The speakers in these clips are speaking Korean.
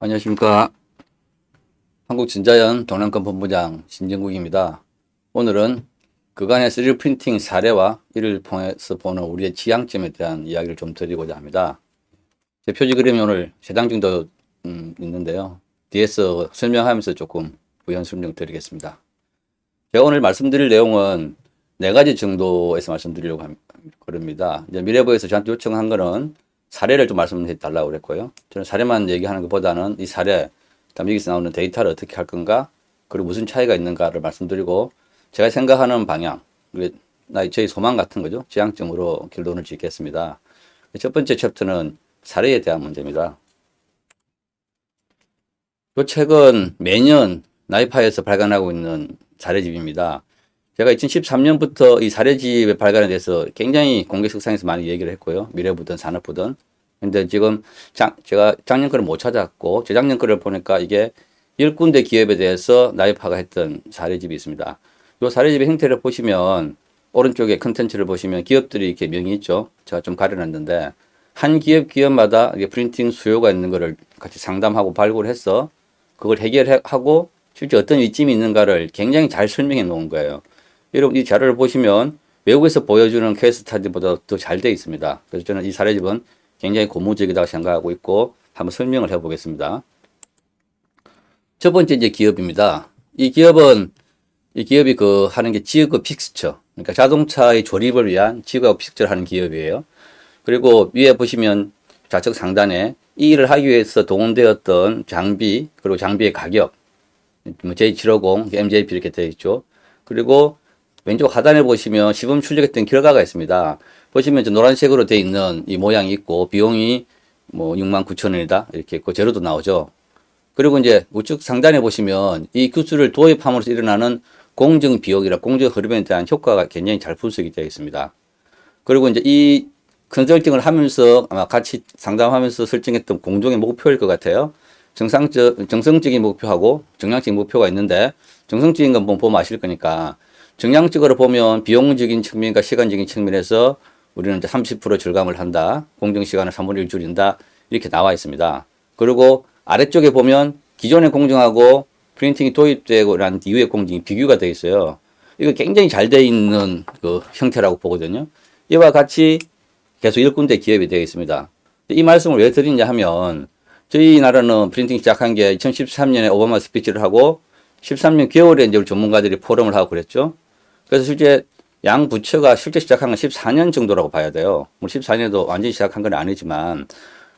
안녕하십니까. 한국전자연 동남권 본부장 신정국입니다. 오늘은 그간의 3D 프린팅 사례와 이를 통해서 보는 우리의 지향점에 대한 이야기를 좀 드리고자 합니다. 제 표지 그림이 오늘 3장 정도 있는데요. 뒤에서 설명하면서 조금 부연 설명 드리겠습니다. 제가 오늘 말씀드릴 내용은 4가지 정도에서 말씀드리려고 합니다. 이제 미래부에서 저한테 요청한 거는 사례를 좀 말씀해 달라고 그랬고요. 저는 사례만 얘기하는 것보다는 이 사례, 그다음 여기서 나오는 데이터를 어떻게 할 건가, 그리고 무슨 차이가 있는가를 말씀드리고, 제가 생각하는 방향, 저희 소망 같은 거죠. 지향점으로 결론을 짓겠습니다. 첫 번째 챕터는 사례에 대한 문제입니다. 이 책은 매년 나이파에서 발간하고 있는 사례집입니다. 제가 2013년부터 이 사례집의 발간에 대해서 굉장히 공개 석상에서 많이 얘기를 했고요. 미래부든 산업부든. 근데 지금 제가 작년 거를 못 찾았고 재작년 거를 보니까 이게 10군데 기업에 대해서 나이파가 했던 사례집이 있습니다. 이 사례집의 형태를 보시면 오른쪽에 컨텐츠를 보시면 기업들이 이렇게 명이 있죠. 제가 좀 가려놨는데 한 기업마다 이게 프린팅 수요가 있는 거를 같이 상담하고 발굴을 해서 그걸 해결하고 실제 어떤 이점이 있는가를 굉장히 잘 설명해 놓은 거예요. 여러분 이 자료를 보시면 외국에서 보여주는 케이스 스터디보다 더 잘 되어 있습니다. 그래서 저는 이 사례집은 굉장히 고무적이라고 생각하고 있고 한번 설명을 해보겠습니다. 첫 번째 이제 기업입니다. 이 기업이 하는 게 지그 픽스처, 그러니까 자동차의 조립을 위한 지그 픽스처를 하는 기업이에요. 그리고 위에 보시면 좌측 상단에 이 일을 하기 위해서 동원되었던 장비, 그리고 장비의 가격, J750, MJP 이렇게 되어 있죠. 그리고 왼쪽 하단에 보시면 시범 출력했던 결과가 있습니다. 보시면 이제 노란색으로 되어 있는 이 모양이 있고 비용이 뭐 69,000원이다 이렇게 있고 재료도 나오죠. 그리고 이제 우측 상단에 보시면 이 기술을 도입함으로써 일어나는 공정 비용이나 공정 흐름에 대한 효과가 굉장히 잘 분석이 되어 있습니다. 그리고 이제 이 컨설팅을 하면서 아마 같이 상담하면서 설정했던 공동의 목표일 것 같아요. 정성적인 목표하고 정량적인 목표가 있는데 정성적인 건 보면 아실 거니까 정량적으로 보면 비용적인 측면과 시간적인 측면에서 우리는 이제 30% 절감을 한다. 공정시간을 3분의 1 줄인다. 이렇게 나와 있습니다. 그리고 아래쪽에 보면 기존의 공정하고 프린팅이 도입되고 난 이후의 공정이 비교가 되어 있어요. 이거 굉장히 잘 되어 있는 그 형태라고 보거든요. 이와 같이 계속 10군데 기업이 되어 있습니다. 이 말씀을 왜 드리냐 하면 저희 나라는 프린팅 시작한 게 2013년에 오바마 스피치를 하고 13년 겨울에 이제 우리 전문가들이 포럼을 하고 그랬죠. 그래서 실제 양 부처가 실제 시작한 건 14년 정도라고 봐야 돼요. 뭐 14년도 완전히 시작한 건 아니지만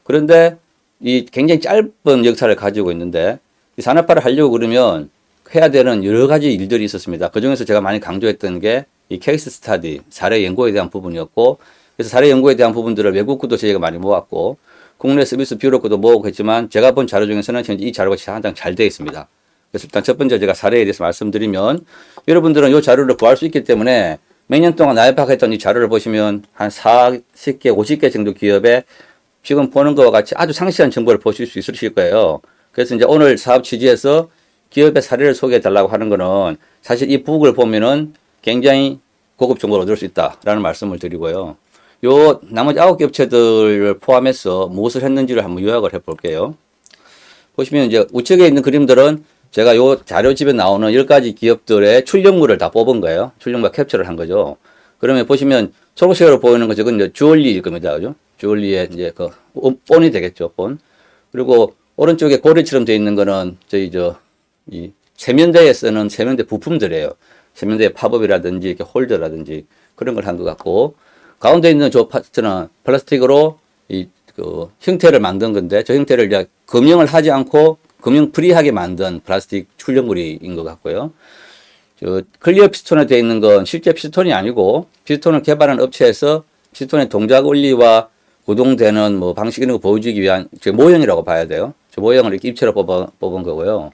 그런데 이 굉장히 짧은 역사를 가지고 있는데 이 산업화를 하려고 그러면 해야 되는 여러 가지 일들이 있었습니다. 그 중에서 제가 많이 강조했던 게 이 케이스 스터디, 사례 연구에 대한 부분이었고 그래서 사례 연구에 대한 부분들을 외국 것도 저희가 많이 모았고 국내 서비스 뷰로 것도 모으고 했지만 제가 본 자료 중에서는 현재 이 자료가 가장 잘 되어 있습니다. 그래서 일단 첫 번째 제가 사례에 대해서 말씀드리면 여러분들은 이 자료를 구할 수 있기 때문에 몇 년 동안 나이파했던 이 자료를 보시면 한 40개, 50개 정도 기업에 지금 보는 것과 같이 아주 상세한 정보를 보실 수 있으실 거예요. 그래서 이제 오늘 사업 취지에서 기업의 사례를 소개해 달라고 하는 거는 사실 이 북을 보면은 굉장히 고급 정보를 얻을 수 있다라는 말씀을 드리고요. 요 나머지 9개 업체들을 포함해서 무엇을 했는지를 한번 요약을 해 볼게요. 보시면 이제 우측에 있는 그림들은 제가 요 자료집에 나오는 10가지 기업들의 출력물을 다 뽑은 거예요. 출력물 캡처를 한 거죠. 그러면 보시면 초록색으로 보이는 거 저건 이제 주얼리일 겁니다. 그죠? 주얼리의 이제 그 본이 되겠죠. 본. 그리고 오른쪽에 고리처럼 되어 있는 거는 이 세면대에 쓰는 세면대 부품들이에요. 세면대 팝업이라든지 이렇게 홀더라든지 그런 걸 한 것 같고 가운데 있는 저 파트는 플라스틱으로 그 형태를 만든 건데 저 형태를 이제 금형을 하지 않고 금형 프리하게 만든 플라스틱 출력물인 것 같고요. 저 클리어 피스톤에 되어 있는 건 실제 피스톤이 아니고 피스톤을 개발한 업체에서 피스톤의 동작 원리와 구동되는 뭐 방식 이런 거 보여주기 위한 저 모형이라고 봐야 돼요. 저 모형을 이렇게 입체로 뽑은 거고요.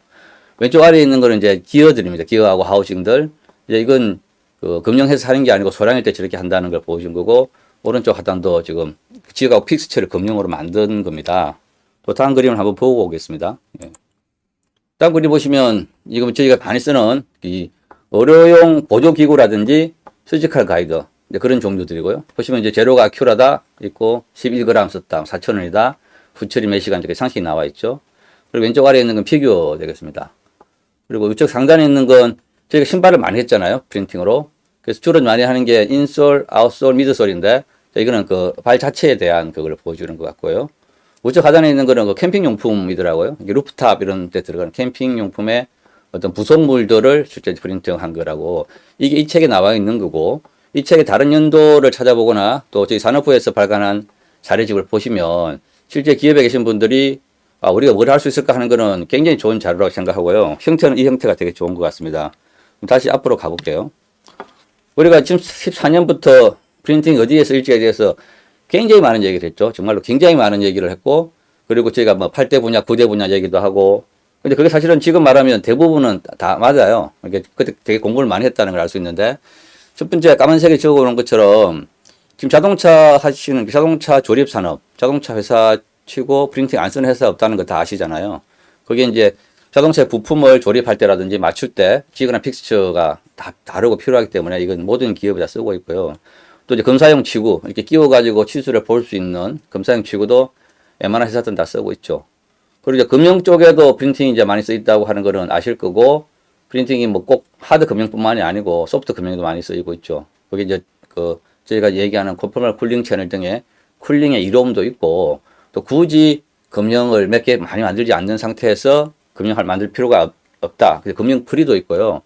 왼쪽 아래에 있는 거는 이제 기어들입니다. 기어하고 하우싱들. 이제 이건 그 금형해서 하는 게 아니고 소량일 때 저렇게 한다는 걸 보여준 거고 오른쪽 하단도 지금 지역하고 픽스처를 금형으로 만든 겁니다. 또 다음 그림을 한번 보고 오겠습니다. 예. 다음 그림 보시면 이거 저희가 많이 쓰는 이 의료용 보조기구라든지 서지컬 가이드 그런 종류들이고요. 보시면 이제 재료가 큐라다 있고 11g 썼다 4,000원이다 후처리 몇 시간 이렇게 상식이 나와 있죠. 그리고 왼쪽 아래에 있는 건 피규어 되겠습니다. 그리고 이쪽 상단에 있는 건 저희가 신발을 많이 했잖아요. 프린팅으로. 그래서 주로 많이 하는 게 인솔, 아웃솔, 미드솔인데 이거는 그 발 자체에 대한 그걸 보여주는 것 같고요. 우측 하단에 있는 거는 그 캠핑용품이더라고요. 이게 루프탑 이런 데 들어가는 캠핑용품의 어떤 부속물들을 실제 프린팅한 거라고. 이게 이 책에 나와 있는 거고, 이 책의 다른 연도를 찾아보거나 또 저희 산업부에서 발간한 사례집을 보시면 실제 기업에 계신 분들이 우리가 뭘 할 수 있을까 하는 거는 굉장히 좋은 자료라고 생각하고요. 형태는 이 형태가 되게 좋은 것 같습니다. 다시 앞으로 가볼게요. 우리가 지금 14년부터 프린팅 어디에 쓰일지에 대해서 굉장히 많은 얘기를 했죠. 정말로 굉장히 많은 얘기를 했고, 그리고 저희가 뭐 8대 분야, 9대 분야 얘기도 하고, 근데 그게 사실은 지금 말하면 대부분은 다 맞아요. 그때 되게 공부를 많이 했다는 걸 알 수 있는데, 첫 번째 까만색에 적어놓은 것처럼 지금 자동차 하시는 자동차 조립 산업, 자동차 회사 치고 프린팅 안 쓰는 회사 없다는 거 다 아시잖아요. 거기에 이제 자동차 부품을 조립할 때라든지 맞출 때 기거나 픽스처가 다 다르고 필요하기 때문에 이건 모든 기업이 다 쓰고 있고요. 또 이제 검사용 치구 이렇게 끼워가지고 치수를 볼 수 있는 검사용 치구도 웬만한 회사들은 다 쓰고 있죠. 그리고 이제 금융 쪽에도 프린팅이 이제 많이 쓰인다고 하는 거는 아실 거고, 프린팅이 뭐 꼭 하드 금융뿐만이 아니고 소프트 금융도 많이 쓰이고 있죠. 거기 이제 그 저희가 얘기하는 컨포멀 쿨링 채널 등의 쿨링의 이로움도 있고, 또 굳이 금형을 몇 개 많이 만들지 않는 상태에서 금형을 만들 필요가 없다. 그래서 금형 프리도 있고요.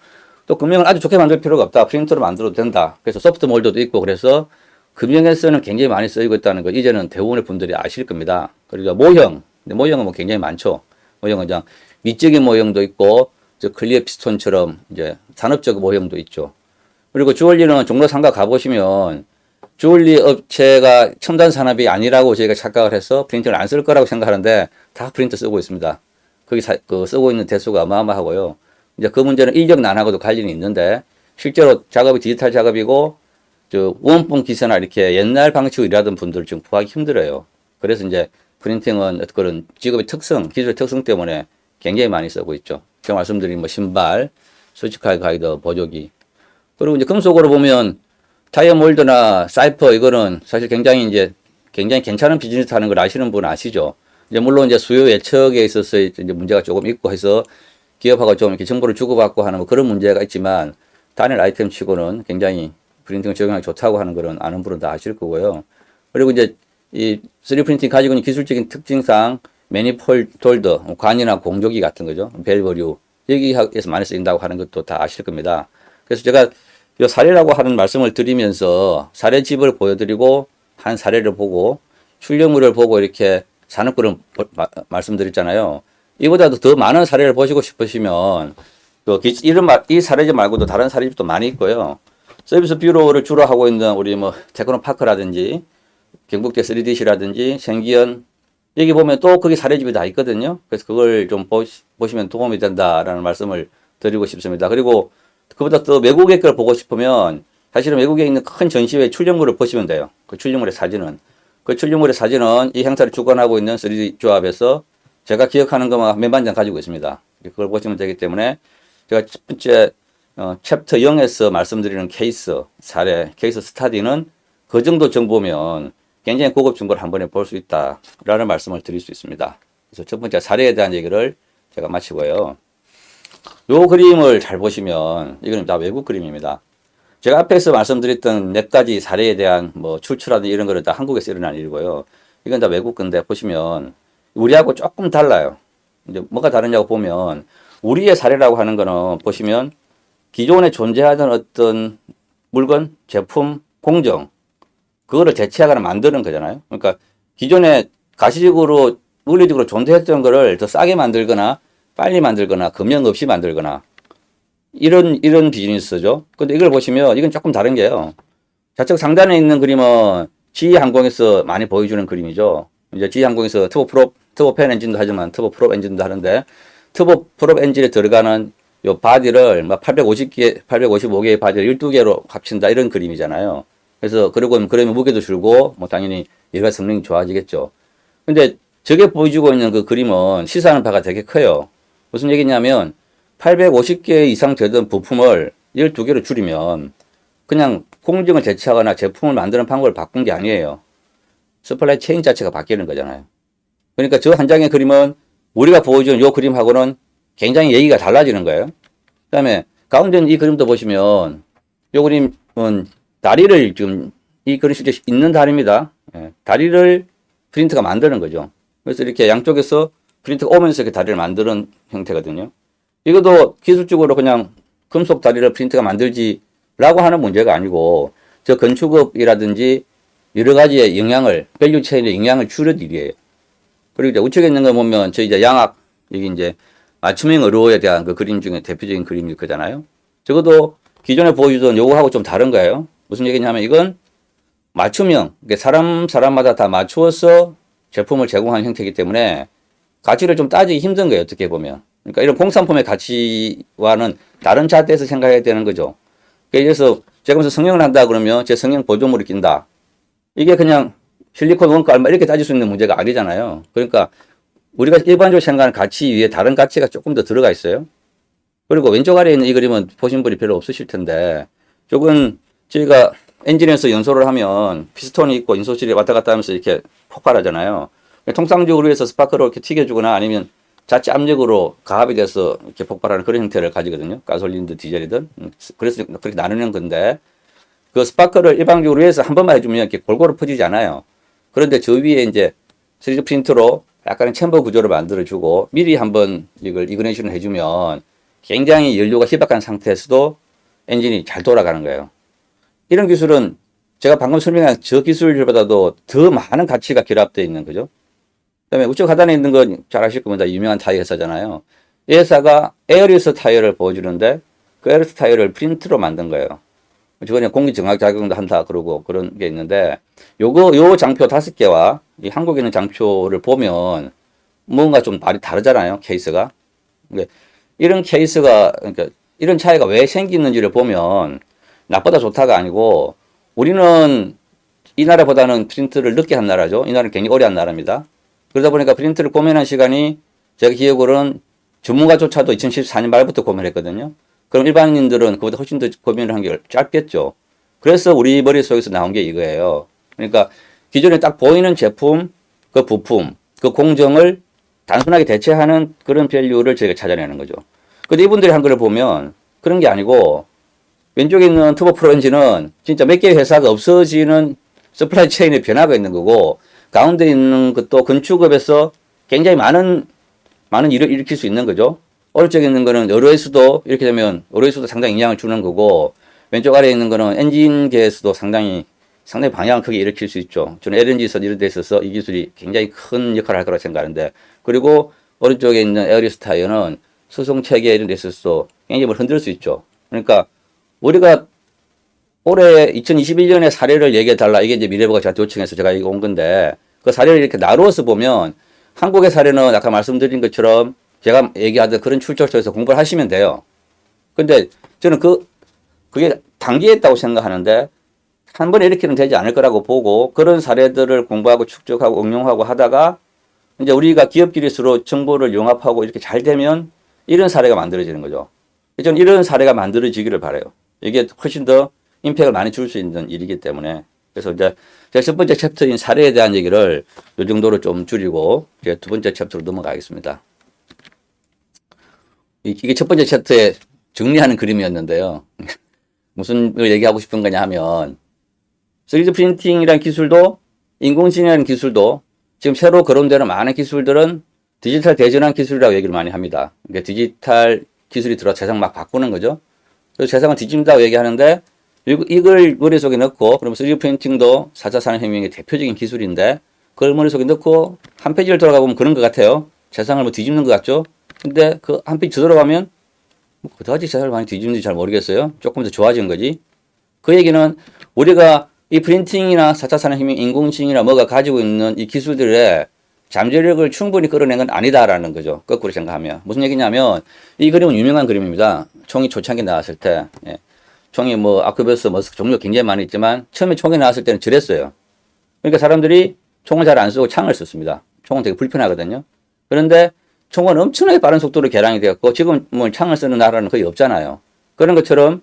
또 금형을 아주 좋게 만들 필요가 없다. 프린터로 만들어도 된다. 그래서 소프트 몰드도 있고, 그래서 금형에서는 굉장히 많이 쓰이고 있다는 거 이제는 대부분의 분들이 아실 겁니다. 그리고 모형은 뭐 굉장히 많죠. 모형은 그냥 미적인 모형도 있고, 저 클리어 피스톤처럼 이제 산업적 모형도 있죠. 그리고 주얼리는 종로 상가 가보시면 주얼리 업체가 첨단 산업이 아니라고 저희가 착각을 해서 프린터를 안 쓸 거라고 생각하는데 다 프린터 쓰고 있습니다. 거기 쓰고 있는 대수가 어마어마하고요. 이제 그 문제는 인력 난하고도 관련이 있는데, 실제로 작업이 디지털 작업이고 저 원본 기세나 이렇게 옛날 방식으로 일하던 분들 좀 구하기 힘들어요. 그래서 이제 프린팅은 그런 직업의 특성, 기술의 특성 때문에 굉장히 많이 쓰고 있죠. 제가 말씀드린 뭐 신발, 서지컬 가이드, 보조기. 그리고 이제 금속으로 보면 타이어 몰드나 사이퍼 이거는 사실 굉장히 괜찮은 비즈니스 하는 걸 아시는 분 아시죠? 이제 물론 이제 수요 예측에 있어서 이제 문제가 조금 있고 해서 기업하고 좀 이렇게 정보를 주고받고 하는 뭐 그런 문제가 있지만, 단일 아이템 치고는 굉장히 프린팅 적용하기 좋다고 하는 거는 아는 분은 다 아실 거고요. 그리고 이제 이 3D 프린팅 가지고 있는 기술적인 특징상 매니폴드, 관이나 공조기 같은 거죠. 밸브류 여기에서 많이 쓰인다고 하는 것도 다 아실 겁니다. 그래서 제가 이 사례라고 하는 말씀을 드리면서 사례집을 보여드리고 한 사례를 보고 출력물을 보고 이렇게 산업구를 말씀드렸잖아요. 이보다도 더 많은 사례를 보시고 싶으시면 이 사례집 말고도 다른 사례집도 많이 있고요. 서비스 뷰로를 주로 하고 있는 우리 뭐 테크노파크라든지 경북대 3DC라든지 생기현 여기 보면 또 거기 사례집이 다 있거든요. 그래서 그걸 좀 보시면 도움이 된다라는 말씀을 드리고 싶습니다. 그리고 그보다 더 외국의 걸 보고 싶으면 사실은 외국에 있는 큰 전시회 출력물을 보시면 돼요. 그 출력물의 사진은 이 행사를 주관하고 있는 3D 조합에서 제가 기억하는 것만 몇만 장 가지고 있습니다. 그걸 보시면 되기 때문에 제가 첫 번째 챕터 0에서 말씀드리는 케이스 사례, 케이스 스타디는 그 정도 정보면 굉장히 고급 정보를 한 번에 볼 수 있다라는 말씀을 드릴 수 있습니다. 그래서 첫 번째 사례에 대한 얘기를 제가 마치고요. 요 그림을 잘 보시면 이거는 다 외국 그림입니다. 제가 앞에서 말씀드렸던 몇 가지 사례에 대한 뭐 출처라든지 이런 거는 다 한국에서 일어난 일이고요. 이건 다 외국 건데 보시면 우리하고 조금 달라요. 이제 뭐가 다르냐고 보면 우리의 사례라고 하는 거는 보시면 기존에 존재하던 어떤 물건, 제품, 공정 그거를 대체하거나 만드는 거잖아요. 그러니까 기존에 가시적으로 물리적으로 존재했던 거를 더 싸게 만들거나 빨리 만들거나 금형 없이 만들거나 이런 비즈니스죠. 근데 이걸 보시면 이건 조금 다른 게요. 좌측 상단에 있는 그림은 GE항공에서 많이 보여주는 그림이죠. 이제 GE항공에서 터보팬 엔진도 하지만 터보 프롭 엔진도 하는데 터보 프롭 엔진에 들어가는 요 바디를 막 855개의 바디를 12개로 합친다 이런 그림이잖아요. 그래서 그러면 무게도 줄고 뭐 당연히 여러 가지 성능이 좋아지겠죠. 근데 저게 보여주고 있는 그 그림은 시사하는 바가 되게 커요. 무슨 얘기냐면 850개 이상 되던 부품을 12개로 줄이면 그냥 공정을 대체하거나 제품을 만드는 방법을 바꾼 게 아니에요. 서플라이 체인 자체가 바뀌는 거잖아요. 그러니까 저 한 장의 그림은 우리가 보여준 요 그림하고는 굉장히 얘기가 달라지는 거예요. 그다음에 가운데 이 그림도 보시면 요 그림은 다리를 지금 이 그림 실제 있는 다리입니다. 예, 다리를 프린트가 만드는 거죠. 그래서 이렇게 양쪽에서 프린트가 오면서 이렇게 다리를 만드는 형태거든요. 이것도 기술적으로 그냥 금속 다리를 프린트가 만들지라고 하는 문제가 아니고 저 건축업이라든지 여러 가지의 영향을 밸류 체인의 영향을 줄일 일이에요. 그리고 이제 우측에 있는 거 보면 저 이제 양악 여기 이제 맞춤형 의료에 대한 그 그림 중에 대표적인 그림일 거잖아요. 적어도 기존에 보여주던 요거하고 좀 다른 거예요. 무슨 얘기냐면 이건 맞춤형, 사람마다 다 맞추어서 제품을 제공하는 형태이기 때문에 가치를 좀 따지기 힘든 거예요. 어떻게 보면. 그러니까 이런 공산품의 가치와는 다른 잣대에서 생각해야 되는 거죠. 그래서 제가 무슨 성형을 한다 그러면 제 성형 보조물을 낀다. 이게 그냥 실리콘 원가 얼마 이렇게 따질 수 있는 문제가 아니잖아요. 그러니까 우리가 일반적으로 생각하는 가치 위에 다른 가치가 조금 더 들어가 있어요. 그리고 왼쪽 아래에 있는 이 그림은 보신 분이 별로 없으실 텐데, 조금 저희가 엔진에서 연소를 하면 피스톤이 있고 인소실이 왔다 갔다 하면서 이렇게 폭발하잖아요. 통상적으로 해서 스파크를 이렇게 튀겨주거나 아니면 자체 압력으로 가압이 돼서 이렇게 폭발하는 그런 형태를 가지거든요. 가솔린이든 디젤이든. 그래서 그렇게 나누는 건데, 그 스파크를 일반적으로 해서 한 번만 해주면 이렇게 골고루 퍼지지 않아요. 그런데 저 위에 이제 3D 프린터로 약간의 챔버 구조를 만들어주고 미리 한번 이걸 이그네이션을 해주면 굉장히 연료가 희박한 상태에서도 엔진이 잘 돌아가는 거예요. 이런 기술은 제가 방금 설명한 저 기술보다도 더 많은 가치가 결합되어 있는 거죠. 그다음에 우측 하단에 있는 건 잘 아실 겁니다. 유명한 타이어 회사잖아요. 이 회사가 에어리스 타이어를 보여주는데 그 에어리스 타이어를 프린트로 만든 거예요. 저번에 공기 정확 작용도 한다 그러고 그런 게 있는데 요 장표 5개와 이 한국에 있는 장표를 보면 뭔가 좀 말이 다르잖아요. 케이스가. 그러니까 이런 케이스가 그러니까 이런 차이가 왜 생기는지를 보면 나보다 좋다가 아니고 우리는 이 나라보다는 프린트를 늦게 한 나라죠. 이 나라는 굉장히 오래 한 나라입니다. 그러다 보니까 프린트를 고민한 시간이 제가 기억으로는 전문가조차도 2014년 말부터 고민했거든요. 그럼 일반인들은 그보다 훨씬 더 고민을 한 게 짧겠죠. 그래서 우리 머릿속에서 나온 게 이거예요. 그러니까 기존에 딱 보이는 제품, 그 부품, 그 공정을 단순하게 대체하는 그런 밸류를 저희가 찾아내는 거죠. 근데 이분들이 한 거를 보면 그런 게 아니고 왼쪽에 있는 터보 프로 엔진은 진짜 몇 개의 회사가 없어지는 서플라이 체인의 변화가 있는 거고 가운데 있는 것도 건축업에서 굉장히 많은 일을 일으킬 수 있는 거죠. 오른쪽에 있는 거는 의료에서도 이렇게 되면 의료에서도 상당히 영향을 주는 거고 왼쪽 아래에 있는 거는 엔진계에서도 상당히 방향을 크게 일으킬 수 있죠. 저는 LNG선 이런 데 있어서 이 기술이 굉장히 큰 역할을 할 거라고 생각하는데 그리고 오른쪽에 있는 에어리스 타이어는 수송 체계 이런 데 있어서 굉장히 흔들 수 있죠. 그러니까 우리가 올해 2021년의 사례를 얘기해 달라. 이게 이제 미래부가 저한테 요청해서 제가 이거 온 건데 그 사례를 이렇게 나누어서 보면 한국의 사례는 아까 말씀드린 것처럼 제가 얘기하던 그런 출처에서 공부를 하시면 돼요. 근데 저는 그게 단기했다고 생각하는데 한 번에 이렇게는 되지 않을 거라고 보고 그런 사례들을 공부하고 축적하고 응용하고 하다가 이제 우리가 기업끼리서로 정보를 융합하고 이렇게 잘 되면 이런 사례가 만들어지는 거죠. 저는 이런 사례가 만들어지기를 바라요. 이게 훨씬 더 임팩트를 많이 줄 수 있는 일이기 때문에. 그래서 이제 제가 첫 번째 챕터인 사례에 대한 얘기를 이 정도로 좀 줄이고 이제 두 번째 챕터로 넘어가겠습니다. 이게 첫 번째 챕터에 정리하는 그림이었는데요. 무슨 걸 얘기하고 싶은 거냐 하면 3D 프린팅이라는 기술도 인공지능이라는 기술도 지금 새로 거론되는 많은 기술들은 디지털 대전환 기술이라고 얘기를 많이 합니다. 그러니까 디지털 기술이 들어 세상 막 바꾸는 거죠. 그래서 세상을 뒤집는다고 얘기하는데 이걸 머릿속에 넣고 그러면 3D 프린팅도 4차 산업혁명의 대표적인 기술인데 그걸 머릿속에 넣고 한 페이지를 돌아가 보면 그런 것 같아요. 세상을 뭐 뒤집는 것 같죠. 근데 그 한 페이지 더 돌아가면 뭐 그다지 세상을 많이 뒤집는지 잘 모르겠어요. 조금 더 좋아진 거지. 그 얘기는 우리가 이 프린팅이나 4차 산업혁명, 인공지능이나 뭐가 가지고 있는 이 기술들의 잠재력을 충분히 끌어낸 건 아니다라는 거죠. 거꾸로 생각하면. 무슨 얘기냐면 이 그림은 유명한 그림입니다. 총이 초창기 나왔을 때. 예. 총이 뭐 아크베스 뭐 종류가 굉장히 많이 있지만 처음에 총이 나왔을 때는 저랬어요. 그러니까 사람들이 총을 잘 안 쓰고 창을 썼습니다. 총은 되게 불편하거든요. 그런데 총은 엄청나게 빠른 속도로 개량이 되었고 지금 뭐 창을 쓰는 나라는 거의 없잖아요. 그런 것처럼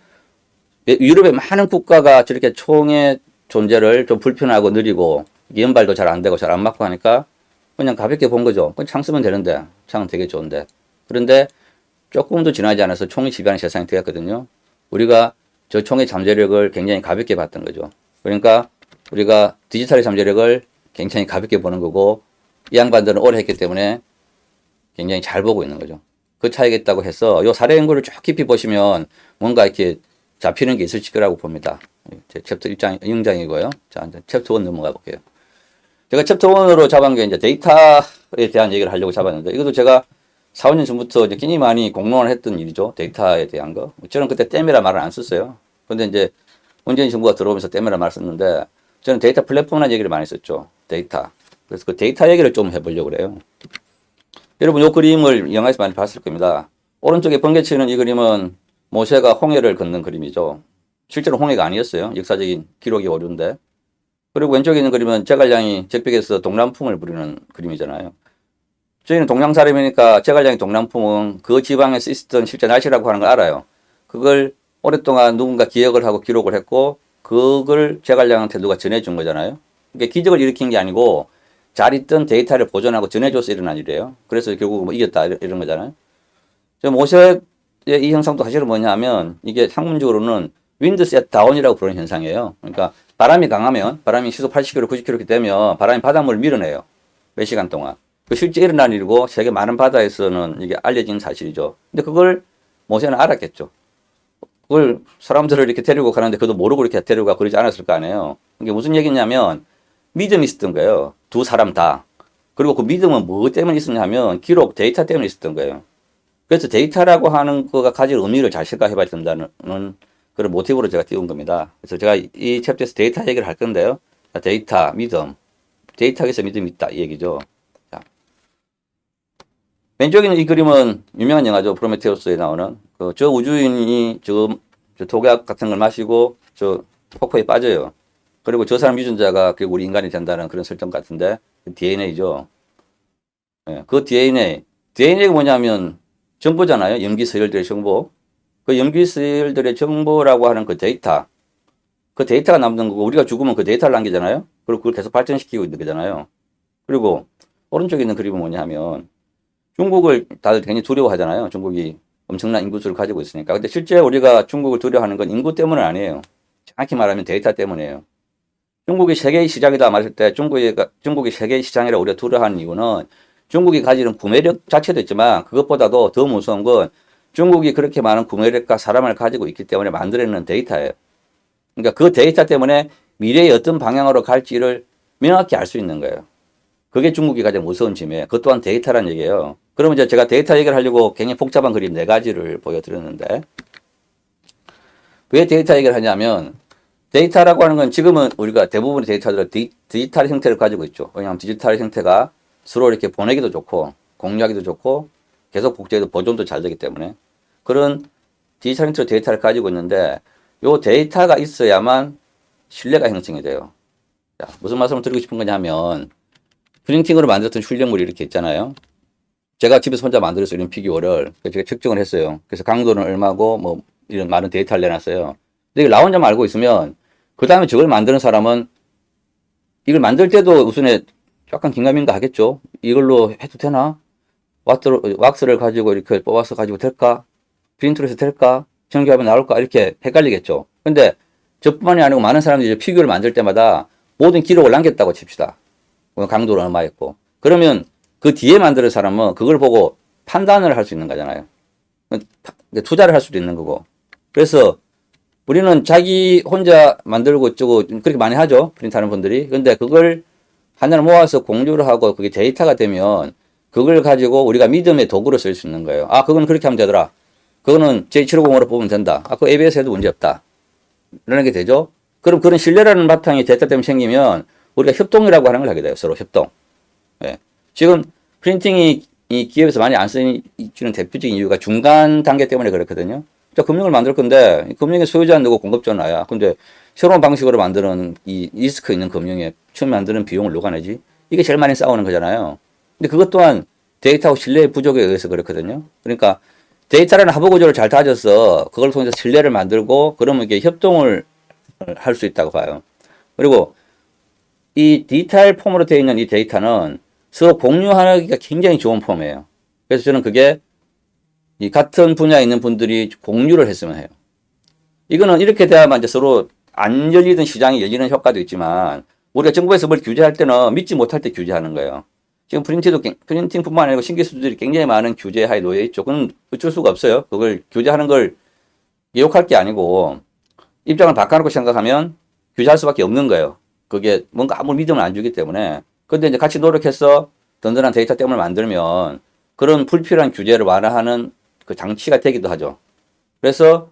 유럽의 많은 국가가 저렇게 총의 존재를 좀 불편하고 느리고 연발도 잘 안 되고 잘 안 맞고 하니까 그냥 가볍게 본 거죠. 그냥 창 쓰면 되는데, 창은 되게 좋은데. 그런데 조금도 지나지 않아서 총이 지배하는 세상이 되었거든요. 우리가 저 총의 잠재력을 굉장히 가볍게 봤던 거죠. 그러니까 우리가 디지털의 잠재력을 굉장히 가볍게 보는 거고, 이 양반들은 오래 했기 때문에 굉장히 잘 보고 있는 거죠. 그 차이겠다고 해서 요 사례 연구를 쭉 깊이 보시면 뭔가 이렇게 잡히는 게 있을 거라고 봅니다. 제 챕터 1장, 0장이고요. 자, 이제 챕터 1 넘어가 볼게요. 제가 챕터 1으로 잡은 게 이제 데이터에 대한 얘기를 하려고 잡았는데, 이것도 제가 4, 5년 전부터 이제 굉장히 많이 공론을 했던 일이죠. 데이터에 대한 거. 저는 그때 댐이라 말을 안 썼어요. 근데 이제 문재인 정부가 들어오면서 댐이라 말을 썼는데, 저는 데이터 플랫폼이라는 얘기를 많이 썼죠. 데이터. 그래서 그 데이터 얘기를 좀 해보려고 그래요. 여러분, 이 그림을 영화에서 많이 봤을 겁니다. 오른쪽에 번개치는 이 그림은 모세가 홍해를 걷는 그림이죠. 실제로 홍해가 아니었어요. 역사적인 기록이 오류인데. 그리고 왼쪽에 있는 그림은 제갈량이 적벽에서 동남풍을 부리는 그림이잖아요. 저희는 동양 사람이니까 제갈량이 동남풍은 그 지방에서 있었던 실제 날씨라고 하는 걸 알아요. 그걸 오랫동안 누군가 기억을 하고 기록을 했고, 그걸 제갈량한테 누가 전해준 거잖아요. 그게 기적을 일으킨 게 아니고, 잘 있던 데이터를 보존하고 전해줘서 일어난 일이에요. 그래서 결국 뭐 이겼다 이런 거잖아요. 모세의 이 현상도 사실은 뭐냐면, 이게 학문적으로는 윈드 셋 다운이라고 부르는 현상이에요. 그러니까 바람이 강하면, 바람이 시속 80km, 90km 되면 바람이 바닷물을 밀어내요. 몇 시간 동안. 그 실제 일어난 일이고 세계 많은 바다에서는 이게 알려진 사실이죠. 근데 그걸 모세는 알았겠죠. 그걸 사람들을 이렇게 데리고 가는데 그도 모르고 이렇게 데리고 가고 그러지 않았을 거 아니에요. 이게 무슨 얘기냐면 믿음이 있었던 거예요. 두 사람 다. 그리고 그 믿음은 뭐 때문에 있었냐면 기록, 데이터 때문에 있었던 거예요. 그래서 데이터라고 하는 거가 가질 의미를 잘 생각해봐야 된다는 그런 모티브로 제가 띄운 겁니다. 그래서 제가 이 챕터에서 데이터 얘기를 할 건데요. 데이터, 믿음. 데이터에서 믿음이 있다. 이 얘기죠. 자. 왼쪽에 있는 이 그림은 유명한 영화죠. 프로메테우스에 나오는. 저 우주인이 저 독약 같은 걸 마시고 저 폭포에 빠져요. 그리고 저 사람 유전자가 결국 우리 인간이 된다는 그런 설정 같은데, DNA죠. 네, 그 DNA가 뭐냐면 정보잖아요. 염기 서열들의 정보. 그 염기 서열들의 정보라고 하는 그 데이터. 그 데이터가 남는 거고, 우리가 죽으면 그 데이터를 남기잖아요. 그리고 그걸 계속 발전시키고 있는 거잖아요. 그리고 오른쪽에 있는 그림은 뭐냐 하면 중국을 다들 굉장히 두려워하잖아요. 중국이 엄청난 인구수를 가지고 있으니까. 근데 실제 우리가 중국을 두려워하는 건 인구 때문은 아니에요. 정확히 말하면 데이터 때문이에요. 중국이 세계의 시장이다 말할 때 중국이 세계의 시장이라 우리가 두려워하는 이유는 중국이 가지는 구매력 자체도 있지만 그것보다도 더 무서운 건 중국이 그렇게 많은 구매력과 사람을 가지고 있기 때문에 만들어내는 데이터예요. 그러니까 그 데이터 때문에 미래의 어떤 방향으로 갈지를 명확히 알 수 있는 거예요. 그게 중국이 가장 무서운 짐이에요. 그것 또한 데이터란 얘기예요. 그러면 이제 제가 데이터 얘기를 하려고 굉장히 복잡한 그림 4가지를 보여드렸는데, 왜 데이터 얘기를 하냐면, 데이터라고 하는 건 지금은 우리가 대부분의 데이터들은 디지털 형태를 가지고 있죠. 왜냐하면 디지털 형태가 서로 이렇게 보내기도 좋고, 공유하기도 좋고, 계속 복제해도 보존도 잘 되기 때문에, 그런 디지털 형태로 데이터를 가지고 있는데, 요 데이터가 있어야만 신뢰가 형성이 돼요. 자, 무슨 말씀을 드리고 싶은 거냐면, 프린팅으로 만들었던 출력물이 이렇게 있잖아요. 제가 집에서 혼자 만들어서 이런 피규어를 제가 측정을 했어요. 그래서 강도는 얼마고 뭐 이런 많은 데이터를 내놨어요. 근데 이걸 나 혼자만 알고 있으면 그 다음에 저걸 만드는 사람은 이걸 만들 때도 우선에 약간 긴가민가 하겠죠. 이걸로 해도 되나? 왁스를 가지고 이렇게 뽑아서 가지고 될까? 프린트로 해서 될까? 전기하면 나올까? 이렇게 헷갈리겠죠. 근데 저뿐만이 아니고 많은 사람들이 피규어를 만들 때마다 모든 기록을 남겼다고 칩시다. 강도를 얼마였고. 그러면 그 뒤에 만드는 사람은 그걸 보고 판단을 할 수 있는 거잖아요. 투자를 할 수도 있는 거고. 그래서 우리는 자기 혼자 만들고 어쩌고 그렇게 많이 하죠. 프린트하는 분들이. 근데 그걸 하나를 모아서 공유를 하고 그게 데이터가 되면 그걸 가지고 우리가 믿음의 도구로 쓸 수 있는 거예요. 아, 그건 그렇게 하면 되더라. 그거는 J750으로 뽑으면 된다. 아, 그거 ABS 해도 문제 없다. 이런 게 되죠. 그럼 그런 신뢰라는 바탕이 데이터 때문에 생기면 우리가 협동이라고 하는 걸 하게 돼요. 서로 협동. 예. 지금 프린팅이 이 기업에서 많이 안 쓰는 대표적인 이유가 중간 단계 때문에 그렇거든요. 자, 금융을 만들 건데 금융의 소유자는 누구 공급자는 나야. 근데 새로운 방식으로 만드는 이 리스크 있는 금융에 처음 만드는 비용을 누가 내지? 이게 제일 많이 싸우는 거잖아요. 근데 그것 또한 데이터하고 신뢰의 부족에 의해서 그렇거든요. 그러니까 데이터라는 하부 구조를 잘 다져서 그걸 통해서 신뢰를 만들고 그러면 이게 협동을 할 수 있다고 봐요. 그리고 이 디지털 폼으로 되어 있는 이 데이터는 서로 공유하기가 굉장히 좋은 폼이에요. 그래서 저는 그게 이 같은 분야에 있는 분들이 공유를 했으면 해요. 이거는 이렇게 돼야만 이제 서로 안 열리던 시장이 열리는 효과도 있지만 우리가 정부에서 뭘 규제할 때는 믿지 못할 때 규제하는 거예요. 지금 프린팅뿐만 아니고 신기술들이 굉장히 많은 규제 하에 놓여 있죠. 그건 어쩔 수가 없어요. 그걸 규제하는 걸 예욕할 게 아니고 입장을 바꿔놓고 생각하면 규제할 수밖에 없는 거예요. 그게 뭔가 아무 믿음을 안 주기 때문에. 근데 이제 같이 노력해서 든든한 데이터 댐을 만들면 그런 불필요한 규제를 완화하는 그 장치가 되기도 하죠. 그래서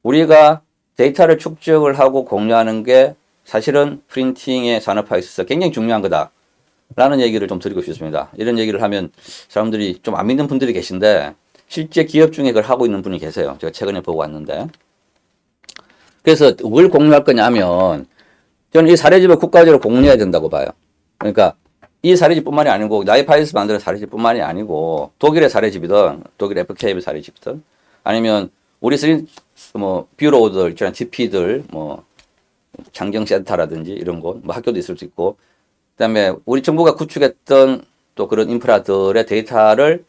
우리가 데이터를 축적을 하고 공유하는 게 사실은 프린팅의 산업화에 있어서 굉장히 중요한 거다라는 얘기를 좀 드리고 싶습니다. 이런 얘기를 하면 사람들이 좀 안 믿는 분들이 계신데 실제 기업 중에 그걸 하고 있는 분이 계세요. 제가 최근에 보고 왔는데. 그래서 뭘 공유할 거냐 하면 저는 이 사례집을 국가적으로 공유해야 된다고 봐요. 그러니까 이 사례집뿐만이 아니고 나이파에서 만드는 사례집뿐만이 아니고 독일의 사례집이든 독일 FK의 사례집이든 아니면 우리 뷰로들 있잖아요. GP들 뭐 장경센터라든지 이런 곳 뭐 학교도 있을 수 있고 그다음에 우리 정부가 구축했던 또 그런 인프라들의 데이터를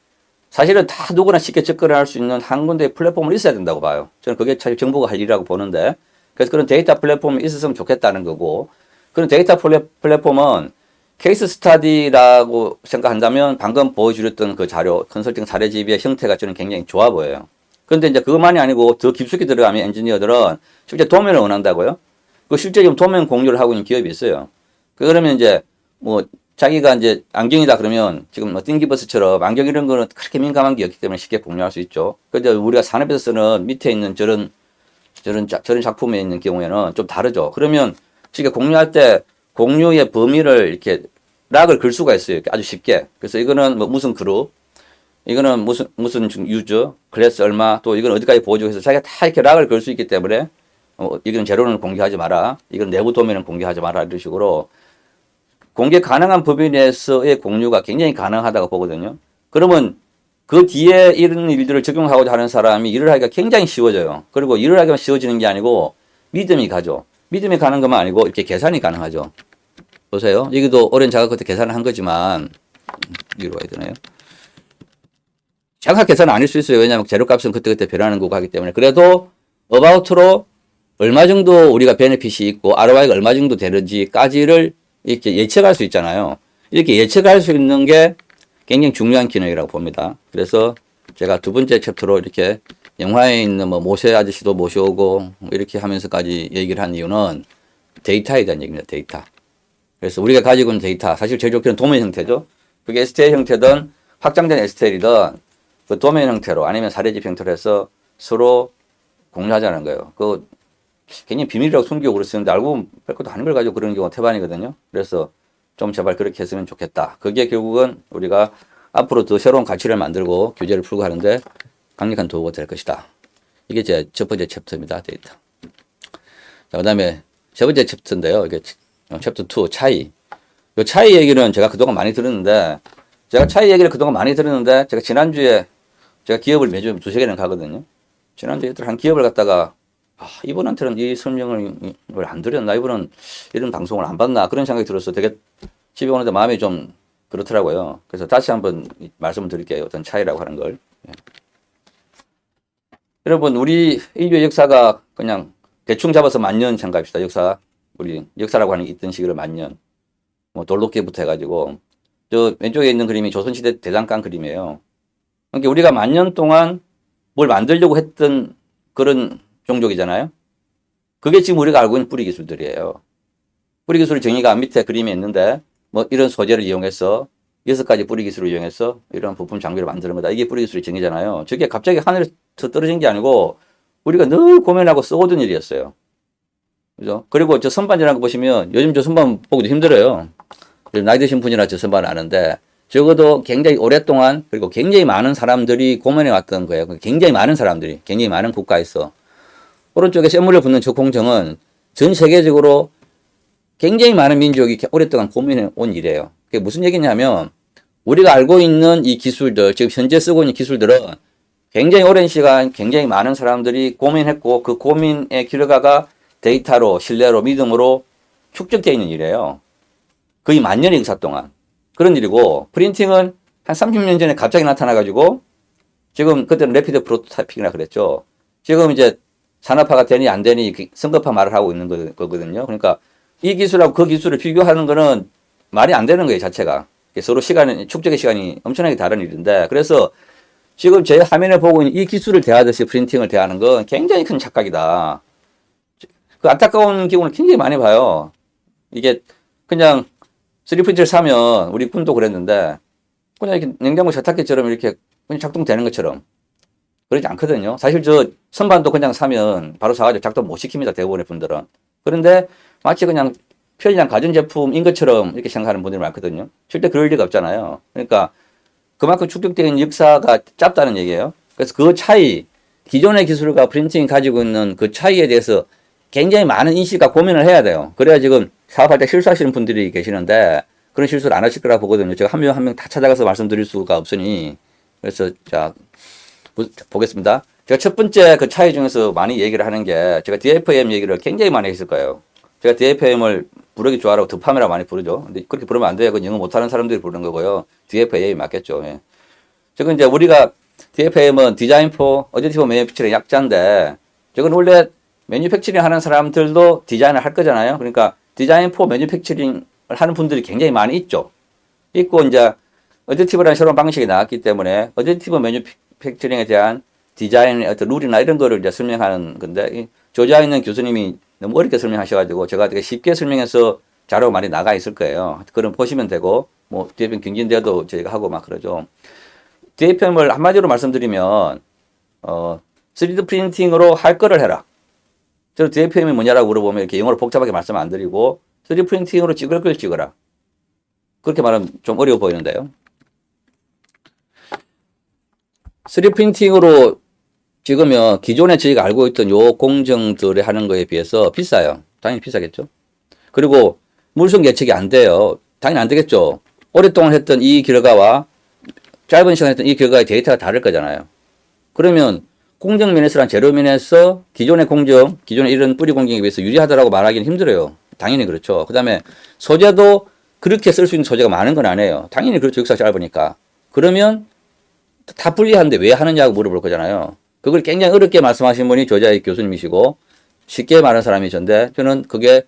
사실은 다 누구나 쉽게 접근할 수 있는 한 군데의 플랫폼을 있어야 된다고 봐요. 저는 그게 사실 정부가 할 일이라고 보는데 그래서 그런 데이터 플랫폼이 있었으면 좋겠다는 거고 그런 데이터 플랫폼은 케이스 스터디라고 생각한다면 방금 보여주셨던 그 자료, 컨설팅 사례집의 형태가 저는 굉장히 좋아 보여요. 그런데 이제 그것만이 아니고 더 깊숙이 들어가면 엔지니어들은 실제 도면을 원한다고요. 그 실제 지금 도면 공유를 하고 있는 기업이 있어요. 그러면 이제 뭐 자기가 이제 안경이다 그러면 지금 뭐 띵기버스처럼 안경 이런 거는 그렇게 민감한 게 없기 때문에 쉽게 공유할 수 있죠. 근데 우리가 산업에서 쓰는 밑에 있는 저런 작품에 있는 경우에는 좀 다르죠. 그러면 쉽게 공유할 때 공유의 범위를 이렇게 락을 걸 수가 있어요. 아주 쉽게. 그래서 이거는 뭐 무슨 그룹, 이거는 무슨 유저, 클래스 얼마, 또 이건 어디까지 보여주고 해서 자기가 다 이렇게 락을 걸 수 있기 때문에 이건 재료는 공개하지 마라. 이건 내부 도면은 공개하지 마라. 이런 식으로 공개 가능한 범위 내에서의 공유가 굉장히 가능하다고 보거든요. 그러면 그 뒤에 이런 일들을 적용하고자 하는 사람이 일을 하기가 굉장히 쉬워져요. 그리고 일을 하기만 쉬워지는 게 아니고 믿음이 가죠. 믿음이 가는 것만 아니고 이렇게 계산이 가능하죠. 보세요. 여기도 오랜 작업 끝에 계산을 한 거지만 여기로 와야 되나요? 정확한 계산은 아닐 수 있어요. 왜냐하면 재료값은 그때그때 변하는 거고 하기 때문에. 그래도 어바웃으로 얼마 정도 우리가 베네핏이 있고 ROI가 얼마 정도 되는지까지를 이렇게 예측할 수 있잖아요. 이렇게 예측할 수 있는 게 굉장히 중요한 기능이라고 봅니다. 그래서 제가 두 번째 챕터로 이렇게 영화에 있는 뭐 모세 아저씨도 모셔오고 이렇게 하면서까지 얘기를 한 이유는 데이터에 대한 얘기입니다. 데이터. 그래서 우리가 가지고 있는 데이터, 사실 제일 좋게는 도면 형태죠. 그게 STL 형태든 확장된 STL이든 그 도면 형태로 아니면 사례집 형태로 해서 서로 공유하자는 거예요. 그 괜히 비밀이라고 숨기고 그랬었는데 알고 보면 별것도 아닌 걸 가지고 그러는 경우가 태반이거든요. 그래서 좀 제발 그렇게 했으면 좋겠다. 그게 결국은 우리가 앞으로 더 새로운 가치를 만들고 규제를 풀고 하는데 강력한 도구가 될 것이다. 이게 제 첫 번째 챕터입니다. 데이터. 자, 그 다음에 세 번째 챕터인데요. 이게 챕터 2 차이. 이 차이 얘기는 제가 그동안 많이 들었는데 제가 지난주에 제가 기업을 매주 두세 개는 가거든요. 지난주에 한 기업을 갔다가 이분한테는 이 설명을 안 드렸나? 이분은 이런 방송을 안 봤나? 그런 생각이 들어서 되게 집에 오는데 마음이 좀 그렇더라고요. 그래서 다시 한번 말씀을 드릴게요. 어떤 차이라고 하는 걸. 예. 여러분, 우리 인류의 역사가 그냥 대충 잡아서 만년 생각합시다. 우리 역사라고 하는 게 있던 시기를 만년. 뭐 돌도끼부터 해가지고. 저 왼쪽에 있는 그림이 조선시대 대장간 그림이에요. 그러니까 우리가 만년 동안 뭘 만들려고 했던 그런 종족이잖아요. 그게 지금 우리가 알고 있는 뿌리 기술들이에요. 뿌리 기술 정의가 밑에 그림에 있는데 뭐 이런 소재를 이용해서 6가지 뿌리 기술을 이용해서 이런 부품 장비를 만드는 거다. 이게 뿌리 기술의 정의잖아요. 저게 갑자기 하늘에서 떨어진 게 아니고 우리가 늘 고민하고 써오던 일이었어요. 그죠? 그리고 저 선반이라는 거 보시면 요즘 저 선반 보기도 힘들어요. 나이 드신 분이라 저 선반 아는데 적어도 굉장히 오랫동안 그리고 굉장히 많은 사람들이 고민해 왔던 거예요. 굉장히 많은 사람들이 굉장히 많은 국가에서 오른쪽에 쇳물을 붓는 저 공정은 전 세계적으로 굉장히 많은 민족이 오랫동안 고민해 온 일이에요. 그게 무슨 얘기냐면 우리가 알고 있는 이 기술들, 지금 현재 쓰고 있는 기술들은 굉장히 오랜 시간 굉장히 많은 사람들이 고민했고 그 고민의 결과가 데이터로, 신뢰로, 믿음으로 축적되어 있는 일이에요. 거의 만년의 역사 동안. 그런 일이고, 프린팅은 한 30년 전에 갑자기 나타나가지고, 지금 그때는 래피드 프로토타이핑이라 그랬죠. 지금 이제 산업화가 되니 안 되니 성급한 말을 하고 있는 거거든요. 그러니까 이 기술하고 그 기술을 비교하는 거는 말이 안 되는 거예요, 자체가. 서로 축적의 시간이 엄청나게 다른 일인데, 그래서 지금 제 화면에 보고 있는 이 기술을 대하듯이 프린팅을 대하는 건 굉장히 큰 착각이다. 그 안타까운 경우를 굉장히 많이 봐요. 이게 그냥 3D 프린터를 사면 우리 군도 그랬는데, 그냥 이렇게 냉장고 세탁기처럼 이렇게 그냥 작동되는 것처럼 그러지 않거든요. 사실 저 선반도 그냥 사면 바로 사가지고 작동 못 시킵니다. 대부분의 분들은. 그런데 마치 그냥 편리한 가전제품인 것처럼 이렇게 생각하는 분들이 많거든요. 실제 그럴 리가 없잖아요. 그러니까 그만큼 축적된 역사가 짧다는 얘기예요. 그래서 그 차이, 기존의 기술과 프린팅이 가지고 있는 그 차이에 대해서 굉장히 많은 인식과 고민을 해야 돼요. 그래야 지금 사업할 때 실수하시는 분들이 계시는데 그런 실수를 안 하실 거라 보거든요. 제가 한 명 한 명 다 찾아가서 말씀드릴 수가 없으니. 그래서 자 보겠습니다. 제가 첫 번째 그 차이 중에서 많이 얘기를 하는 게, 제가 DFM 얘기를 굉장히 많이 했을 거예요. 제가 DFM을 부르기 좋아하고 드팜이라고 많이 부르죠. 근데 그렇게 부르면 안 돼요. 그건 영어 못하는 사람들이 부르는 거고요. DFM이 맞겠죠. 예. 지금 이제 우리가 DFM은 디자인 포 어제티브 매니팩처링 약자인데, 저건 원래 매니팩처링 하는 사람들도 디자인을 할 거잖아요. 그러니까 디자인 포 매니팩처링을 하는 분들이 굉장히 많이 있죠. 있고 이제 어제티브라는 새로운 방식이 나왔기 때문에 어제티브 매니팩처링에 대한 디자인의 어떤 룰이나 이런 거를 이제 설명하는 건데, 조지아 있는 교수님이 너무 어렵게 설명하셔가지고 제가 되게 쉽게 설명해서 자료가 많이 나가 있을 거예요. 그럼 보시면 되고, 뭐 DFM 경진대도 저희가 하고 막 그러죠. DFM을 한마디로 말씀드리면 3D 프린팅으로 할 거를 해라. 저는 DFM이 뭐냐라고 물어보면 이렇게 영어로 복잡하게 말씀 안 드리고 3D 프린팅으로 찍을 걸 찍어라. 그렇게 말하면 좀 어려워 보이는데요. 3D 프린팅으로 찍으면 기존에 저희가 알고 있던 요 공정들을 하는 거에 비해서 비싸요. 당연히 비싸겠죠. 그리고 물성 예측이 안 돼요. 당연히 안 되겠죠. 오랫동안 했던 이 결과와 짧은 시간 했던 이 결과의 데이터가 다를 거잖아요. 그러면 공정 면에서랑 재료 면에서 기존의 공정, 기존의 이런 뿌리 공정에 비해서 유리하다라고 말하기는 힘들어요. 당연히 그렇죠. 그 다음에 소재도 그렇게 쓸 수 있는 소재가 많은 건 아니에요. 당연히 그렇죠. 역사가 짧으니까. 그러면 다 불리한데 왜 하느냐고 물어볼 거잖아요. 그걸 굉장히 어렵게 말씀하신 분이 조지아의 교수님이시고 쉽게 말하는 사람이셨는데, 저는 그게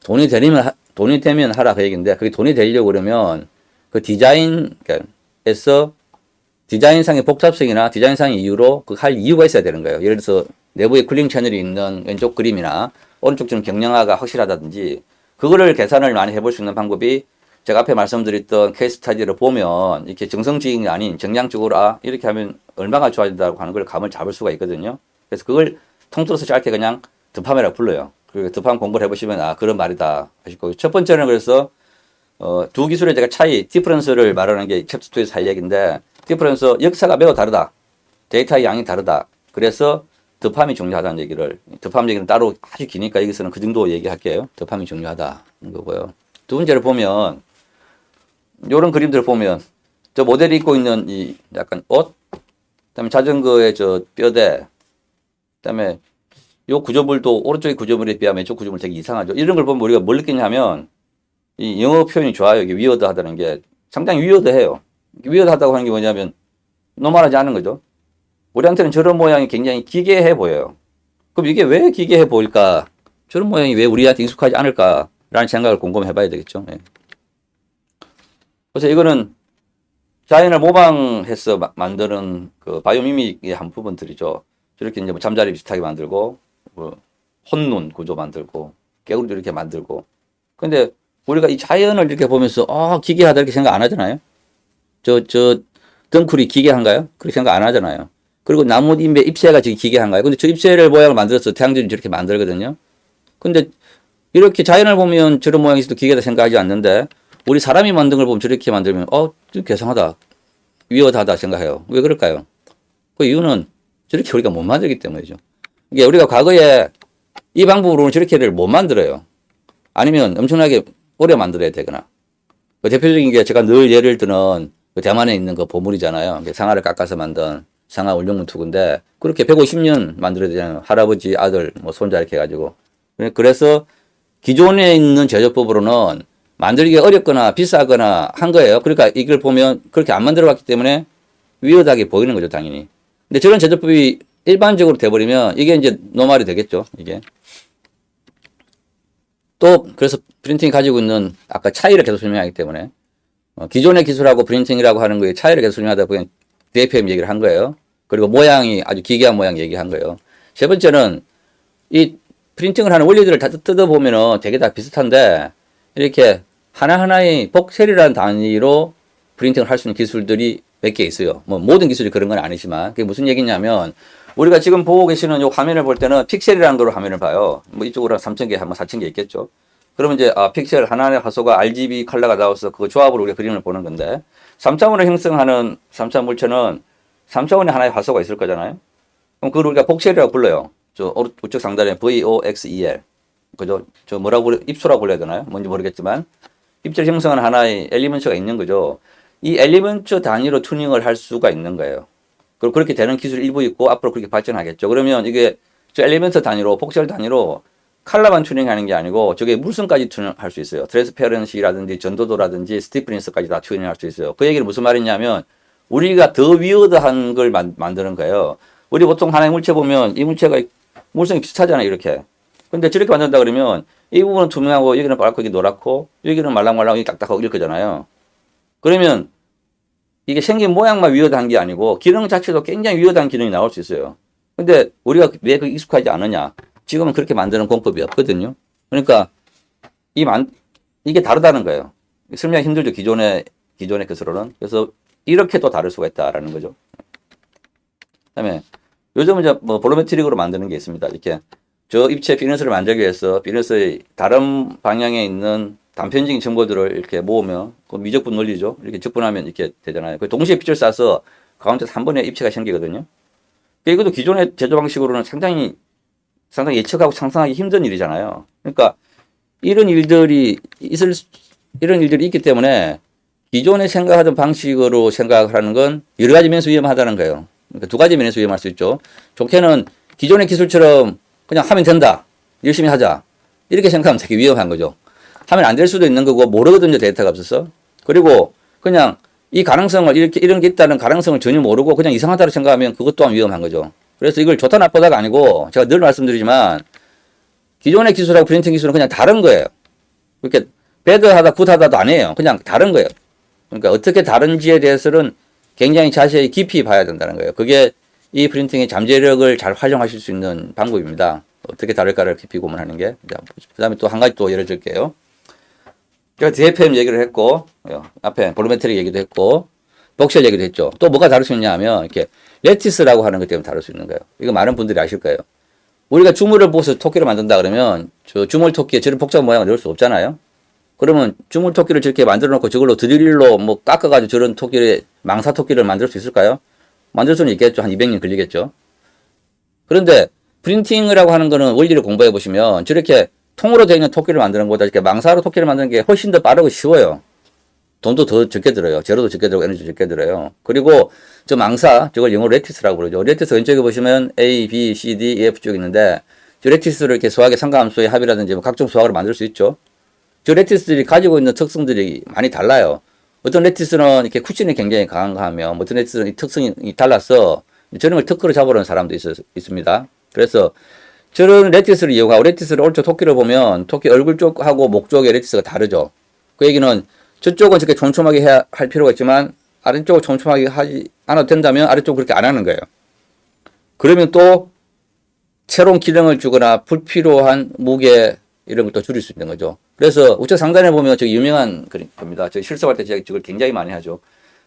돈이 되면 하라 그 얘기인데, 그게 돈이 되려고 그러면 그 디자인에서 디자인상의 복잡성이나 디자인상의 이유로 그 할 이유가 있어야 되는 거예요. 예를 들어서 내부에 쿨링 채널이 있는 왼쪽 그림이나 오른쪽처럼 경량화가 확실하다든지, 그거를 계산을 많이 해볼 수 있는 방법이 제가 앞에 말씀드렸던 케이스 스타디를 보면 이렇게 정성적이 아닌 정량적으로 이렇게 하면 얼마가 좋아진다고 하는 걸 감을 잡을 수가 있거든요. 그래서 그걸 통틀어서 짧게 그냥 드팜이라고 불러요. 그리고 드팜 공부를 해보시면 그런 말이다 하실 거고, 첫 번째는 그래서 두 기술의 제가 차이, 디퍼런스를 말하는 게 챕터 2에서 할 얘기인데, 디퍼런스 역사가 매우 다르다. 데이터의 양이 다르다. 그래서 드팜이 중요하다는 얘기를, 드팜 얘기는 따로 아주 기니까 여기서는 그 정도 얘기할게요. 드팜이 중요하다는 거고요. 두 번째를 보면 요런 그림들을 보면 저 모델이 입고 있는 이 약간 옷, 그다음에 자전거의 저 뼈대, 그다음에 요 구조물도 오른쪽의 구조물에 비하면 왼쪽 구조물 되게 이상하죠. 이런 걸 보면 우리가 뭘 느끼냐면 이 영어 표현이 좋아요. 이게 위어드하다는 게 상당히 위어드해요. 위어드하다고 하는 게 뭐냐면 노멀하지 않은 거죠. 우리한테는 저런 모양이 굉장히 기괴해 보여요. 그럼 이게 왜 기괴해 보일까? 저런 모양이 왜 우리한테 익숙하지 않을까라는 생각을 곰곰이 해봐야 되겠죠. 예. 그래서 이거는 자연을 모방해서 만드는 그 바이오미믹의 한 부분들이죠. 저렇게 이제 뭐 잠자리 비슷하게 만들고, 뭐 혼눈 구조 만들고, 깨구리도 이렇게 만들고. 근데 우리가 이 자연을 이렇게 보면서, 기괴하다 이렇게 생각 안 하잖아요. 덩쿨이 기괴한가요? 그렇게 생각 안 하잖아요. 그리고 나무 잎새가 지금 기괴한가요? 근데 저 잎새를 모양을 만들어서 태양전이 저렇게 만들거든요. 근데 이렇게 자연을 보면 저런 모양이 있어도 기괴하다 생각하지 않는데, 우리 사람이 만든 걸 보면 저렇게 만들면 좀 괴상하다, 위험하다 생각해요. 왜 그럴까요? 그 이유는 저렇게 우리가 못 만들기 때문이죠. 이게 우리가 과거에 이 방법으로는 저렇게를 못 만들어요. 아니면 엄청나게 오래 만들어야 되거나. 그 대표적인 게 제가 늘 예를 드는 그 대만에 있는 그 보물이잖아요. 상아를 깎아서 만든 상아 울릉문투구인데, 그렇게 150년 만들어야 되잖아요. 할아버지, 아들, 뭐 손자 이렇게 해가지고. 그래서 기존에 있는 제조법으로는 만들기 어렵거나 비싸거나 한 거예요. 그러니까 이걸 보면 그렇게 안 만들어 봤기 때문에 위험하게 보이는 거죠, 당연히. 근데 저런 제조법이 일반적으로 돼버리면 이게 이제 노말이 되겠죠, 이게. 또, 그래서 프린팅이 가지고 있는 아까 차이를 계속 설명하기 때문에 기존의 기술하고 프린팅이라고 하는 거에 차이를 계속 설명하다 보니 DFM 얘기를 한 거예요. 그리고 모양이 아주 기괴한 모양 얘기한 거예요. 세 번째는 이 프린팅을 하는 원리들을 다 뜯어보면은 되게 다 비슷한데 이렇게 하나하나의 복셀이라는 단위로 프린팅을 할 수 있는 기술들이 몇 개 있어요. 뭐 모든 기술이 그런 건 아니지만 그게 무슨 얘기냐면 우리가 지금 보고 계시는 이 화면을 볼 때는 픽셀이라는 거로 화면을 봐요. 뭐 이쪽으로 한 3,000개, 한 4,000개 있겠죠. 그러면 이제 픽셀 하나의 화소가 RGB 컬러가 나와서 그 조합으로 우리가 그림을 보는 건데 3차원을 형성하는 3차원 물체는 3차원의 하나의 화소가 있을 거잖아요. 그럼 그걸 우리가 복셀이라고 불러요. 저 우측 상단에 VOXEL. 그죠? 저 뭐라고 입소라고 불러야 되나요? 뭔지 모르겠지만 입자를 형성하는 하나의 엘리먼트가 있는 거죠. 이 엘리먼트 단위로 튜닝을 할 수가 있는 거예요. 그리고 그렇게 되는 기술이 일부 있고 앞으로 그렇게 발전하겠죠. 그러면 이게 저 엘리먼트 단위로 복셀 단위로 칼라만 튜닝하는 게 아니고 저게 물성까지 튜닝할 수 있어요. 트랜스페런시라든지 전도도라든지 스티프니스까지 다 튜닝할 수 있어요. 그 얘기는 무슨 말이냐면 우리가 더 위어드한 걸 만드는 거예요. 우리 보통 하나의 물체 보면 이 물체가 물성이 비슷하잖아요. 이렇게. 근데 저렇게 만든다 그러면 이 부분은 투명하고 여기는 빨갛고 여기 노랗고 여기는 말랑말랑하고 여기 딱딱하고 이럴 거잖아요. 그러면 이게 생긴 모양만 위어드한 게 아니고 기능 자체도 굉장히 위어드한 기능이 나올 수 있어요. 근데 우리가 왜 그 익숙하지 않느냐? 지금은 그렇게 만드는 공법이 없거든요. 그러니까 이게 다르다는 거예요. 설명이 힘들죠. 기존의 것으로는. 그래서 이렇게 또 다를 수가 있다라는 거죠. 그다음에 요즘은 이제 뭐 볼로메트릭으로 만드는 게 있습니다. 이렇게 저 입체 비너스를 만들기 위해서 비너스의 다른 방향에 있는 단편적인 정보들을 이렇게 모으면 그 미적분 논리죠. 이렇게 적분하면 이렇게 되잖아요. 그 동시에 빛을 쏴서 가운데서 한 번에 입체가 생기거든요. 이것도 기존의 제조 방식으로는 상당히 예측하고 상상하기 힘든 일이잖아요. 그러니까 이런 일들이 있기 때문에 기존에 생각하던 방식으로 생각하는 건 여러 가지 면에서 위험하다는 거예요. 그러니까 두 가지 면에서 위험할 수 있죠. 좋게는 기존의 기술처럼 그냥 하면 된다. 열심히 하자. 이렇게 생각하면 되게 위험한 거죠. 하면 안 될 수도 있는 거고 모르거든요. 데이터가 없어서. 그리고 그냥 이 가능성을 이런 게 있다는 가능성을 전혀 모르고 그냥 이상하다고 생각하면 그것 또한 위험한 거죠. 그래서 이걸 좋다 나쁘다가 아니고 제가 늘 말씀드리지만 기존의 기술하고 프린팅 기술은 그냥 다른 거예요. 그렇게 배드하다 굿하다도 아니에요. 그냥 다른 거예요. 그러니까 어떻게 다른지에 대해서는 굉장히 자세히 깊이 봐야 된다는 거예요. 그게 이 프린팅의 잠재력을 잘 활용하실 수 있는 방법입니다. 어떻게 다를까를 깊이 고민하는 게. 그 다음에 또 한 가지 또 예를 들게요. 제가 DFM 얘기를 했고, 앞에 볼로메트릭 얘기도 했고, 복셀 얘기도 했죠. 또 뭐가 다를 수 있냐 하면, 이렇게, 레티스라고 하는 것 때문에 다를 수 있는 거예요. 이거 많은 분들이 아실 거예요. 우리가 주물을 보고서 토끼를 만든다 그러면, 저 주물 토끼에 저런 복잡한 모양을 넣을 수 없잖아요. 그러면 주물 토끼를 저렇게 만들어 놓고 저걸로 드릴로 뭐 깎아가지고 저런 토끼를, 망사 토끼를 만들 수 있을까요? 만들 수는 있겠죠. 한 200년 걸리겠죠. 그런데, 프린팅이라고 하는 거는 원리를 공부해 보시면, 저렇게 통으로 되어 있는 토끼를 만드는 것보다 이렇게 망사로 토끼를 만드는 게 훨씬 더 빠르고 쉬워요. 돈도 더 적게 들어요. 재료도 적게 들고 에너지도 적게 들어요. 그리고 저 망사, 저걸 영어로 레티스라고 그러죠. 레티스 왼쪽에 보시면 A, B, C, D, E, F 쭉 있는데 저 레티스를 이렇게 수학의 상가함수의 합이라든지 뭐 각종 수학으로 만들 수 있죠. 저 레티스들이 가지고 있는 특성들이 많이 달라요. 어떤 레티스는 이렇게 쿠션이 굉장히 강한가 하면 어떤 레티스는 이 특성이 달라서 저런 걸 특허로 잡으려는 사람도 있습니다. 그래서 저런 레티스를 이용하고 레티스를 오른쪽 토끼를 보면 토끼 얼굴 쪽하고 목 쪽의 레티스가 다르죠. 그 얘기는 저쪽은 저렇게 촘촘하게 해야 할 필요가 있지만 아래쪽을 촘촘하게 하지 않아도 된다면 아래쪽은 그렇게 안 하는 거예요. 그러면 또 새로운 기능을 주거나 불필요한 무게 이런 것도 줄일 수 있는 거죠. 그래서 우측 상단에 보면 저기 유명한 겁니다. 저기 실습할 때 제가 저걸 굉장히 많이 하죠.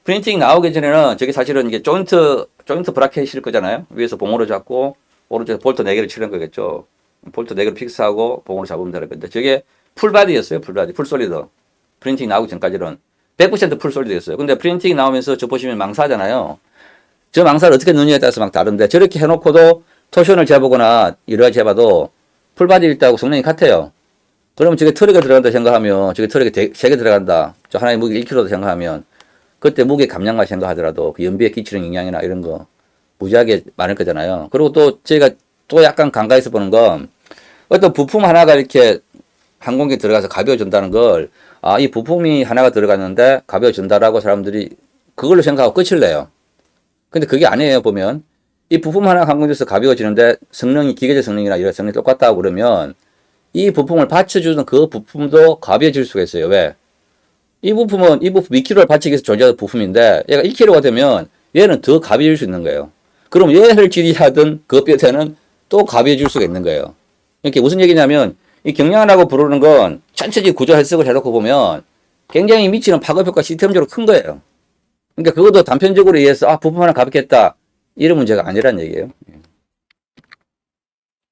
프린팅 나오기 전에는 저게 사실은 이게 조인트 브라켓일 거잖아요. 위에서 봉으로 잡고 오른쪽에 볼트 4개를 치는 거겠죠. 볼트 4개를 픽스하고 봉으로 잡으면 되는 건데 저게 풀바디였어요. 풀솔리드. 프린팅 나오기 전까지는 100% 풀솔리드였어요. 근데 프린팅이 나오면서 저 보시면 망사잖아요. 저 망사를 어떻게 넣느냐에 따라서 막 다른데 저렇게 해놓고도 토션을 재보거나 여러 가지 해봐도 풀바디일 때하고 성능이 같아요. 그러면 저게 트럭에 들어간다 생각하면 저게 트럭에 3개 들어간다. 저 하나의 무게 1kg도 생각하면 그때 무게 감량과 생각하더라도 그 연비에 끼치는 영향이나 이런 거 무지하게 많을 거잖아요. 그리고 또 제가 또 약간 간과해서 보는 건 어떤 부품 하나가 이렇게 항공기에 들어가서 가벼워진다는 걸 아, 이 부품이 하나가 들어갔는데 가벼워진다라고 사람들이 그걸로 생각하고 끝을 내요. 근데 그게 아니에요, 보면. 이 부품 하나 강건돼서 가벼워지는데 성능이, 기계적 성능이나 이런 성능이 똑같다고 그러면 이 부품을 받쳐주는 그 부품도 가벼워질 수가 있어요. 왜? 이 부품 2kg를 받치기 위해서 존재하는 부품인데 얘가 1kg가 되면 얘는 더 가벼워질 수 있는 거예요. 그럼 얘를 지지하던 그 뼈대는 또 가벼워질 수가 있는 거예요. 이게 무슨 얘기냐면 이 경량이라고 부르는 건 전체적인 구조 해석을 해놓고 보면 굉장히 미치는 파급 효과 시스템적으로 큰 거예요. 그러니까 그것도 단편적으로 이해해서 아, 부품 하나 가볍겠다. 이런 문제가 아니란 얘기예요.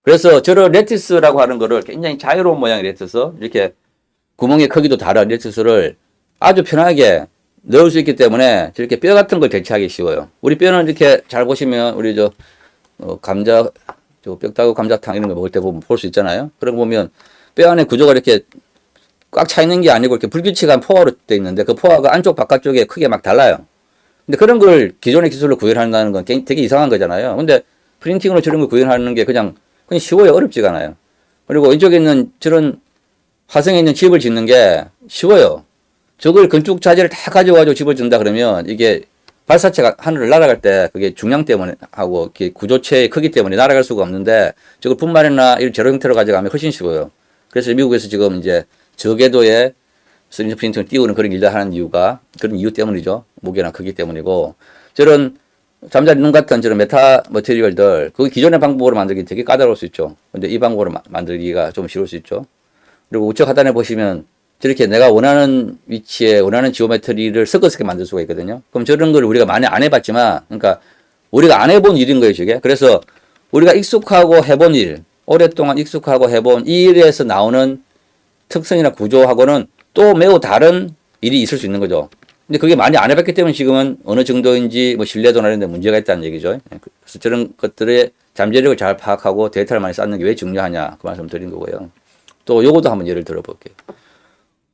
그래서 저런 레티스라고 하는 거를 굉장히 자유로운 모양의 레티스, 이렇게 구멍의 크기도 다른 레티스를 아주 편하게 넣을 수 있기 때문에 저렇게 뼈 같은 걸 대체하기 쉬워요. 우리 뼈는 이렇게 잘 보시면 우리 감자, 뼈다구 감자탕 이런 거 먹을 때 보면 볼 수 있잖아요. 그런 거 보면 뼈 안에 구조가 이렇게 꽉 차 있는 게 아니고 이렇게 불규칙한 포화로 돼 있는데 그 포화가 안쪽 바깥쪽에 크게 막 달라요. 근데 그런 걸 기존의 기술로 구현한다는 건 되게 이상한 거잖아요. 근데 프린팅으로 저런 걸 구현하는 게 그냥 쉬워요. 어렵지가 않아요. 그리고 이쪽에 있는 저런 화성에 있는 집을 짓는 게 쉬워요. 저걸 건축 자재를 다 가져가지고 집을 짓는다 그러면 이게 발사체가 하늘을 날아갈 때 그게 중량 때문에 하고 구조체의 크기 때문에 날아갈 수가 없는데 저걸 분말이나 이런 제로 형태로 가져가면 훨씬 쉬워요. 그래서 미국에서 지금 이제 저궤도에 3D 프린팅을 띄우는 그런 일을 하는 이유가 그런 이유 때문이죠. 무게나 크기 때문이고 저런 잠자리 눈 같은 저런 메타 머티리얼들 그 기존의 방법으로 만들기 되게 까다로울 수 있죠. 근데 이 방법으로 만들기가 좀 쉬울 수 있죠. 그리고 우측 하단에 보시면 저렇게 내가 원하는 위치에 원하는 지오메트리를 섞어서 만들 수가 있거든요. 그럼 저런 걸 우리가 많이 안 해봤지만, 그러니까 우리가 안 해본 일인 거예요, 저게. 그래서 우리가 익숙하고 해본 일, 오랫동안 익숙하고 해본 이 일에서 나오는 특성이나 구조하고는 또 매우 다른 일이 있을 수 있는 거죠. 근데 그게 많이 안 해봤기 때문에 지금은 어느 정도인지 뭐 신뢰도나 이런 데 문제가 있다는 얘기죠. 그래서 저런 것들의 잠재력을 잘 파악하고 데이터를 많이 쌓는 게 왜 중요하냐 그 말씀 드린 거고요. 또 요것도 한번 예를 들어볼게요.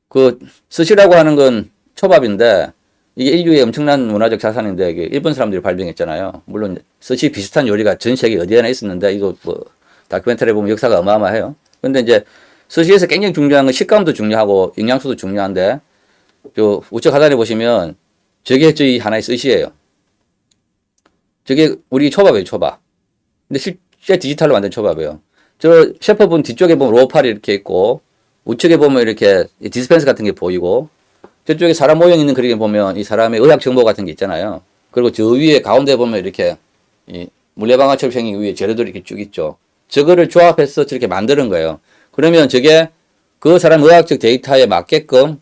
그 스시라고 하는 건 초밥인데 이게 인류의 엄청난 문화적 자산인데 이게 일본 사람들이 발명했잖아요. 물론 스시 비슷한 요리가 전 세계 어디에나 있었는데 이거 뭐 다큐멘터리에 보면 역사가 어마어마해요. 근데 이제 스시에서 굉장히 중요한 건 식감도 중요하고 영양소도 중요한데 저 우측 하단에 보시면 저게 저희 하나의 스시예요. 저게 우리 초밥이에요, 초밥. 근데 실제 디지털로 만든 초밥이에요. 저 셰프분 뒤쪽에 보면 로우팔이 이렇게 있고 우측에 보면 이렇게 디스펜서 같은 게 보이고 저쪽에 사람 모형 있는 그림에 보면 이 사람의 의학 정보 같은 게 있잖아요. 그리고 저 위에 가운데 보면 이렇게 이 물레방아처럼 생긴 위에 재료들이 이렇게 쭉 있죠. 저거를 조합해서 저렇게 만드는 거예요. 그러면 저게 그 사람 의학적 데이터에 맞게끔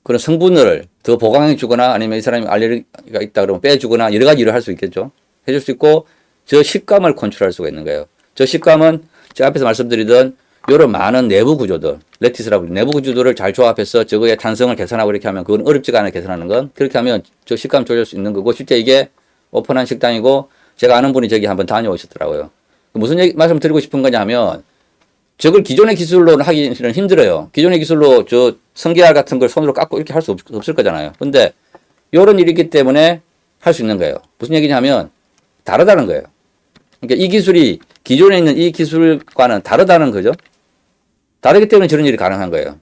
그런 성분을 더 보강해 주거나 아니면 이 사람이 알레르기가 있다 그러면 빼주거나 여러 가지 일을 할 수 있겠죠. 해줄 수 있고 저 식감을 컨트롤할 수가 있는 거예요. 저 식감은 제가 앞에서 말씀드리던 이런 많은 내부 구조들, 레티스라고 내부 구조들을 잘 조합해서 저거의 탄성을 계산하고 이렇게 하면 그건 어렵지가 않아요. 계산하는 건. 그렇게 하면 저 식감 조절 수 있는 거고 실제 이게 오픈한 식당이고 제가 아는 분이 저기 한번 다녀오셨더라고요. 무슨 말씀 드리고 싶은 거냐면 저걸 기존의 기술로는 하기는 힘들어요. 기존의 기술로 저 성게알 같은 걸 손으로 깎고 이렇게 할 수 없을 거잖아요. 근데 이런 일이 있기 때문에 할 수 있는 거예요. 무슨 얘기냐면 다르다는 거예요. 그러니까 이 기술이 기존에 있는 이 기술과는 다르다는 거죠. 다르기 때문에 저런 일이 가능한 거예요.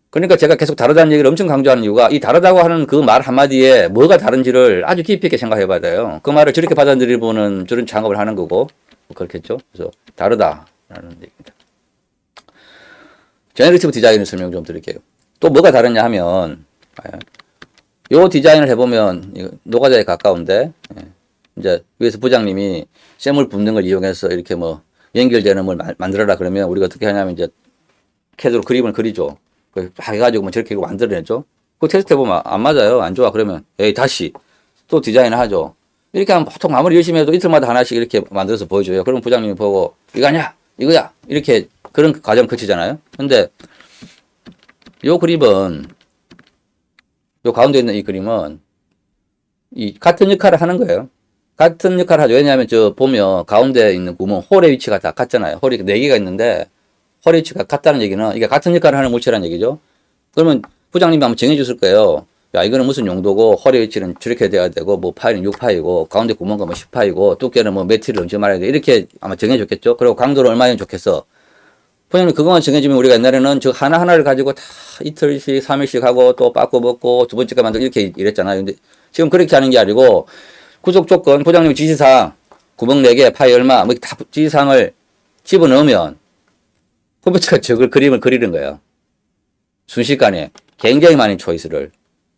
그러니까 제가 계속 다르다는 얘기를 엄청 강조하는 이유가 이 다르다고 하는 그 말 한마디에 뭐가 다른지를 아주 깊이 있게 생각해 봐야 돼요. 그 말을 저렇게 받아들이고는 저런 작업을 하는 거고 그렇겠죠. 그래서 다르다라는 얘기입니다. 제너레이티브 디자인을 설명 좀 드릴게요. 또 뭐가 다르냐 하면 요 디자인을 해보면 노가다에 가까운데 이제 위에서 부장님이 쇠물 붓는 걸 이용해서 이렇게 뭐 연결되는 걸 만들어라 그러면 우리가 어떻게 하냐면 이제 캐드로 그림을 그리죠. 막 해가지고 뭐 저렇게 만들어내죠. 그 테스트 해보면 안 맞아요. 안 좋아. 그러면 에이 다시 또 디자인을 하죠. 이렇게 하면 보통 아무리 열심히 해도 이틀마다 하나씩 이렇게 만들어서 보여줘요. 그럼 부장님이 보고 이거 아니야 이거야 이렇게 그런 과정 거치잖아요. 근데 요 그림은 요 가운데 있는 이 그림은 이 같은 역할을 하는 거예요. 같은 역할을 하죠. 왜냐하면 저 보면 가운데 있는 구멍 홀의 위치가 다 같잖아요. 홀이 4개가 있는데 홀의 위치가 같다는 얘기는 이게 같은 역할을 하는 물체라는 얘기죠. 그러면 부장님이 한번 정해 줬을 거예요. 야, 이거는 무슨 용도고 홀의 위치는 저렇게 돼야 되고 뭐 파이는 6파이고 가운데 구멍은 뭐 10파이고 두께는 뭐 메티를 언제 말해야 돼. 이렇게 아마 정해 줬겠죠. 그리고 강도를 얼마나 좋겠어. 포장님 그것만 정해주면 우리가 옛날에는 저 하나하나를 가지고 다 이틀씩, 3일씩 하고 또 빠꾸 먹고 두 번째 거 만들고 이렇게 이랬잖아요. 근데 지금 그렇게 하는 게 아니고 구속 조건, 포장님 지시사항, 구멍 4개, 파이 얼마, 뭐 다 지시사항을 집어넣으면 컴퓨터가 저걸 그림을 그리는 거예요. 순식간에 굉장히 많은 초이스를.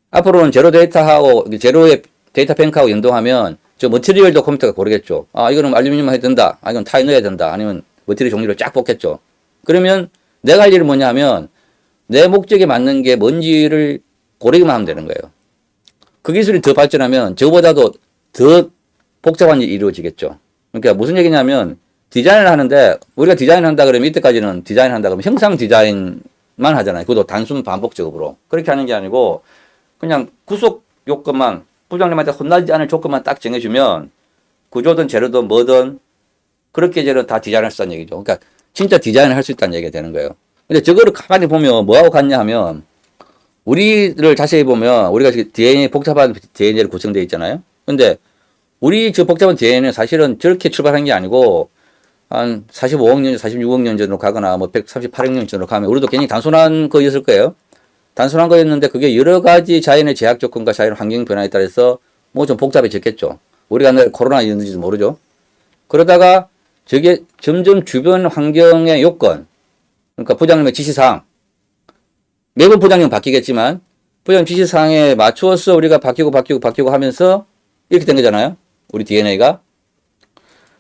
앞으로는 제로 데이터하고, 제로의 데이터 뱅크하고 연동하면 저 머티리얼도 컴퓨터가 고르겠죠. 아, 이거는 알루미늄 해야 된다. 아, 이건 타이 넣어야 된다. 아니면 머티리얼 종류를 쫙 뽑겠죠. 그러면 내가 할 일은 뭐냐 하면 내 목적에 맞는 게 뭔지를 고르기만 하면 되는 거예요. 그 기술이 더 발전하면 저보다도 더 복잡한 일이 이루어지겠죠. 그러니까 무슨 얘기냐면 디자인을 하는데 우리가 디자인을 한다 그러면 이때까지는 디자인을 한다 그러면 형상 디자인만 하잖아요. 그것도 단순 반복 작업으로. 그렇게 하는 게 아니고 그냥 구속 요건만 부장님한테 혼나지 않을 조건만 딱 정해주면 구조든 재료든 뭐든 그렇게 저는 다 디자인할 수 있다는 얘기죠. 그러니까 진짜 디자인을 할 수 있다는 얘기가 되는 거예요. 근데 저거를 가만히 보면 뭐하고 같냐 하면 우리를 자세히 보면 우리가 DNA 복잡한 DNA를 구성되어 있잖아요. 근데 우리 저 복잡한 DNA는 사실은 저렇게 출발한 게 아니고 한 45억 년, 46억 년 전으로 가거나 뭐 138억 년 전으로 가면 우리도 굉장히 단순한 거였을 거예요. 단순한 거였는데 그게 여러 가지 자연의 제약 조건과 자연 환경 변화에 따라서 뭐 좀 복잡해졌겠죠. 우리가 늘 코로나였는지도 모르죠. 그러다가 저게 점점 주변 환경의 요건, 그러니까 부장님의 지시사항, 매번 부장님은 바뀌겠지만 부장님 지시사항에 맞추어서 우리가 바뀌고 하면서 이렇게 된 거잖아요. 우리 DNA가.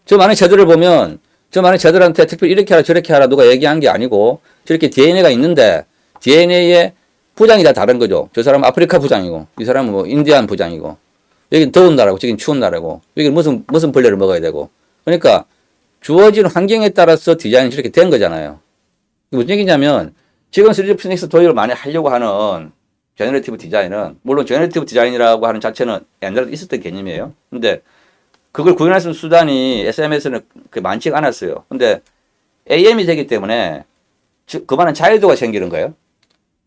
저 많은 제도를 보면 저 많은 제도한테 특별히 이렇게 하라 저렇게 하라 누가 얘기한 게 아니고 저렇게 DNA가 있는데 DNA의 부장이 다 다른 거죠. 저 사람은 아프리카 부장이고 이 사람은 뭐 인디안 부장이고 여기는 더운 나라고 저기는 추운 나라고 여기는 무슨 벌레를 먹어야 되고 그러니까 주어진 환경에 따라서 디자인이 저렇게 된 거잖아요. 무슨 얘기냐면 지금 3D 프린팅 도입을 많이 하려고 하는 제너레이티브 디자인은 물론 제너레이티브 디자인이라고 하는 자체는 옛날에 있었던 개념이에요. 근데 그걸 구현할 수 있는 수단이 SMS는 많지가 않았어요. 근데 AM이 되기 때문에 그만한 자유도가 생기는 거예요.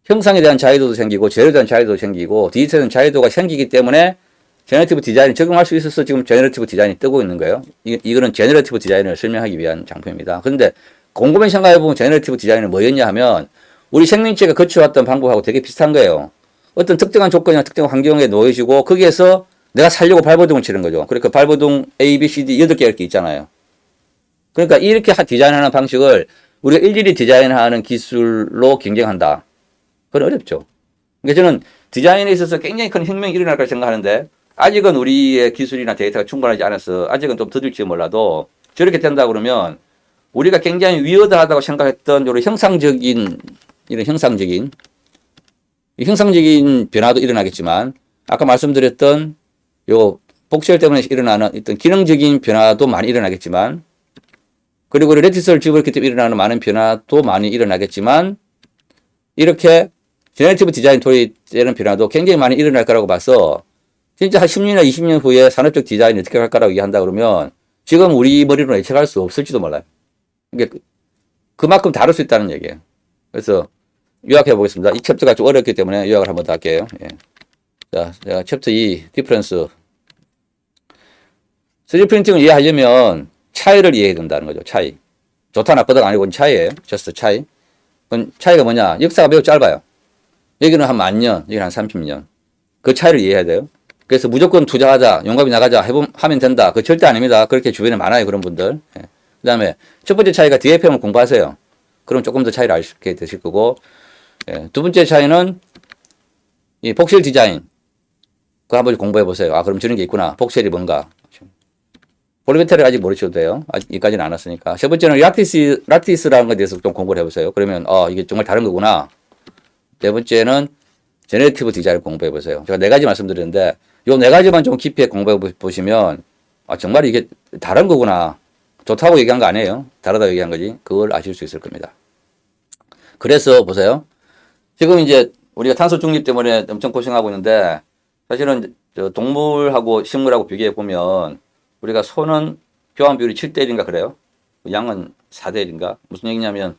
형상에 대한 자유도도 생기고 재료에 대한 자유도도 생기고 디지털에 대한 자유도가 생기기 때문에 제너레이티브 디자인이 적용할 수 있어서 지금 제너레이티브 디자인이 뜨고 있는 거예요. 이거는 제너레이티브 디자인을 설명하기 위한 장표입니다. 그런데 곰곰이 생각해보면 제너레이티브 디자인은 뭐였냐 하면 우리 생명체가 거쳐왔던 방법하고 되게 비슷한 거예요. 어떤 특정한 조건이나 특정한 환경에 놓여지고 거기에서 내가 살려고 발버둥을 치는 거죠. 그러니까 발버둥 A, B, C, D 8개 이렇게 있잖아요. 그러니까 이렇게 디자인하는 방식을 우리가 일일이 디자인하는 기술로 경쟁한다. 그건 어렵죠. 그러니까 저는 디자인에 있어서 굉장히 큰 혁명이 일어날 거라 생각하는데 아직은 우리의 기술이나 데이터가 충분하지 않아서 아직은 좀 더딜지 몰라도 저렇게 된다 그러면 우리가 굉장히 위어드하다고 생각했던 이런 형상적인 변화도 일어나겠지만 아까 말씀드렸던 요 복셀 때문에 일어나는 어떤 기능적인 변화도 많이 일어나겠지만 그리고 레티스를 집어넣기 때문에 일어나는 많은 변화도 많이 일어나겠지만 이렇게 제너레이티브 디자인 도입되는 변화도 굉장히 많이 일어날 거라고 봐서 진짜 한 10년이나 20년 후에 산업적 디자인이 어떻게 할 거라고 얘기한다 그러면 지금 우리 머리로는 예측할 수 없을지도 몰라요. 그러니까 그만큼 다룰 수 있다는 얘기예요. 그래서 요약해 보겠습니다. 이 챕터가 좀 어렵기 때문에 요약을 한번 더 할게요. 예. 자, 제가 챕터 2, 디퍼런스. 3D 프린팅을 이해하려면 차이를 이해해야 된다는 거죠. 차이. 좋다 나쁘다가 아니고 차이예요. just 차이. 그건 차이가 뭐냐? 역사가 매우 짧아요. 여기는 한 10,000년, 여기는 한 30년. 그 차이를 이해해야 돼요. 그래서 무조건 투자하자, 용감히 나가자, 하면 된다. 그 절대 아닙니다. 그렇게 주변에 많아요. 그런 분들. 예. 그 다음에 첫 번째 차이가 DFM을 공부하세요. 그럼 조금 더 차이를 알게 되실 거고, 예. 두 번째 차이는 이 복셀 디자인. 그거 한번 공부해 보세요. 아, 그럼 저런 게 있구나. 복셀이 뭔가. 볼리메트를 아직 모르셔도 돼요. 아직 여기까지는 안 왔으니까. 세 번째는 라티스라는 것에 대해서 좀 공부를 해보세요. 그러면, 이게 정말 다른 거구나. 네 번째는 제너레이티브 디자인을 공부해 보세요. 제가 4가지 말씀드렸는데, 요 4가지만 좀 깊이 공부해 보시면, 정말 이게 다른 거구나. 좋다고 얘기한 거 아니에요. 다르다고 얘기한 거지. 그걸 아실 수 있을 겁니다. 그래서 보세요. 지금 이제 우리가 탄소 중립 때문에 엄청 고생하고 있는데, 사실은 동물하고 식물하고 비교해 보면, 우리가 소는 교환 비율이 7대 1인가 그래요. 양은 4대 1인가. 무슨 얘기냐면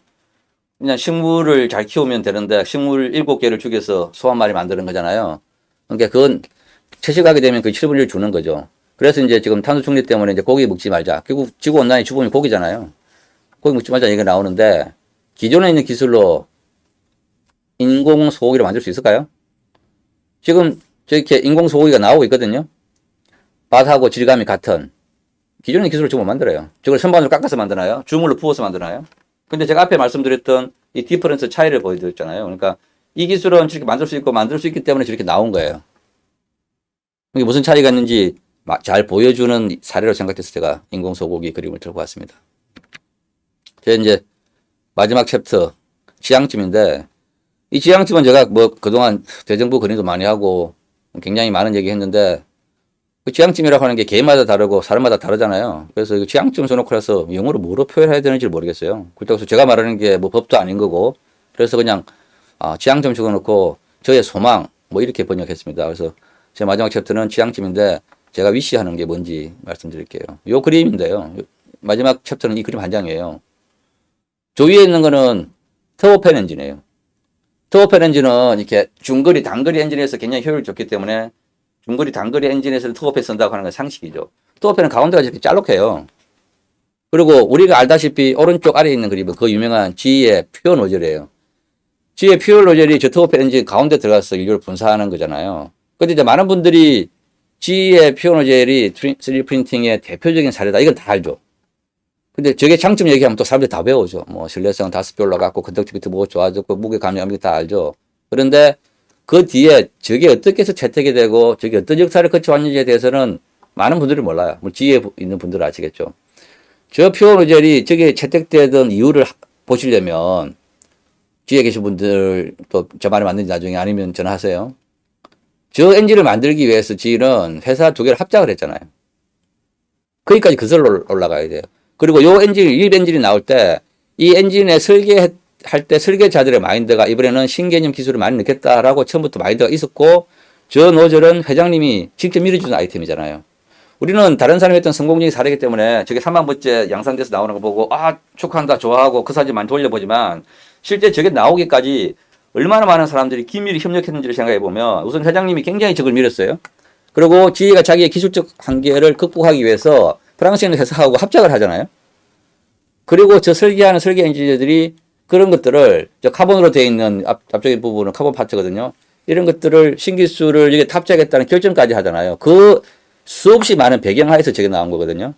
그냥 식물을 잘 키우면 되는데 식물 7개를 죽여서 소 한 마리 만드는 거잖아요. 그러니까 그건 채식하게 되면 그 7분의 1 주는 거죠. 그래서 이제 지금 탄소 중립 때문에 이제 고기 먹지 말자. 결국 지구 온난화의 주범이 고기잖아요. 고기 먹지 말자 얘기가 나오는데 기존에 있는 기술로 인공 소고기를 만들 수 있을까요? 지금 저렇게 인공 소고기가 나오고 있거든요. 맛하고 질감이 같은 기존의 기술을 지금 못 만들어요. 저걸 선반으로 깎아서 만드나요? 주물로 부어서 만드나요? 근데 제가 앞에 말씀드렸던 이 디퍼런스 차이를 보여드렸잖아요. 그러니까 이 기술은 저렇게 만들 수 있고 만들 수 있기 때문에 저렇게 나온 거예요. 이게 무슨 차이가 있는지 잘 보여주는 사례로 생각해서 제가 인공 소고기 그림을 들고 왔습니다. 제 이제 마지막 챕터 지향점인데, 이 지향점은 제가 뭐 그동안 대정부 그림도 많이 하고 굉장히 많은 얘기 했는데, 그 지향점이라고 하는 게 개인마다 다르고 사람마다 다르잖아요. 그래서 그 지향점 써놓고 나서 영어로 뭐로 표현해야 되는지 모르겠어요. 그래서 제가 말하는 게 뭐 법도 아닌 거고, 그래서 그냥 지향점 적어놓고 저의 소망 뭐 이렇게 번역했습니다. 그래서 제 마지막 챕터는 지향점인데, 제가 위시하는 게 뭔지 말씀드릴게요. 요 그림인데요. 마지막 챕터는 이 그림 한 장이에요. 저 위에 있는 거는 터보팬 엔진이에요. 터보팬 엔진은 이렇게 중거리, 단거리 엔진에서 굉장히 효율이 좋기 때문에 중거리, 단거리 엔진에서는 터보팬 쓴다고 하는 건 상식이죠. 터보팬은 가운데가 이렇게 짤록해요. 그리고 우리가 알다시피 오른쪽 아래에 있는 그림은 그 유명한 G의 퓨어 노즐이에요. G의 퓨어 노즐이 저 터보팬 엔진 가운데 들어가서 인류를 분사하는 거잖아요. 근데 이제 많은 분들이 G의 퓨어 노즐이 3D 프린팅의 대표적인 사례다. 이건 다 알죠. 근데 저게 장점 얘기하면 또 사람들이 다 배우죠. 뭐, 신뢰성 5배 올라갔고, 컨덕티비티 뭐가 좋아졌고, 무게감량 이런 게 다 알죠. 그런데 그 뒤에 저게 어떻게 해서 채택이 되고, 저게 어떤 역사를 거쳐왔는지에 대해서는 많은 분들이 몰라요. 뭐, 지에 있는 분들은 아시겠죠. 저 퓨어 노즐이 저게 채택되던 이유를 보시려면, 지에 계신 분들 또 저 말이 맞는지 나중에 아니면 전화하세요. 저 엔진을 만들기 위해서 지는 회사 두 개를 합작을 했잖아요. 거기까지 그슬로 올라가야 돼요. 그리고 요 엔진, 이 엔진이 나올 때, 이 엔진에 설계할 때 설계자들의 마인드가 이번에는 신개념 기술을 많이 넣겠다라고 처음부터 마인드가 있었고, 저 노즐은 회장님이 직접 밀어주는 아이템이잖아요. 우리는 다른 사람이 했던 성공적인 사례이기 때문에 저게 3만 번째 양산돼서 나오는 거 보고, 축하한다, 좋아하고 그 사진 많이 돌려보지만, 실제 저게 나오기까지 얼마나 많은 사람들이 긴밀히 협력했는지를 생각해 보면, 우선 회장님이 굉장히 저걸 밀었어요. 그리고 지혜가 자기의 기술적 한계를 극복하기 위해서 프랑스에 있는 회사하고 합작을 하잖아요. 그리고 저 설계하는 설계 엔지니어들이 그런 것들을 저 카본으로 되어 있는 앞쪽의 부분은 카본 파트거든요. 이런 것들을 신기술을 이게 탑재하겠다는 결정까지 하잖아요. 그 수없이 많은 배경하에서 저게 나온 거거든요.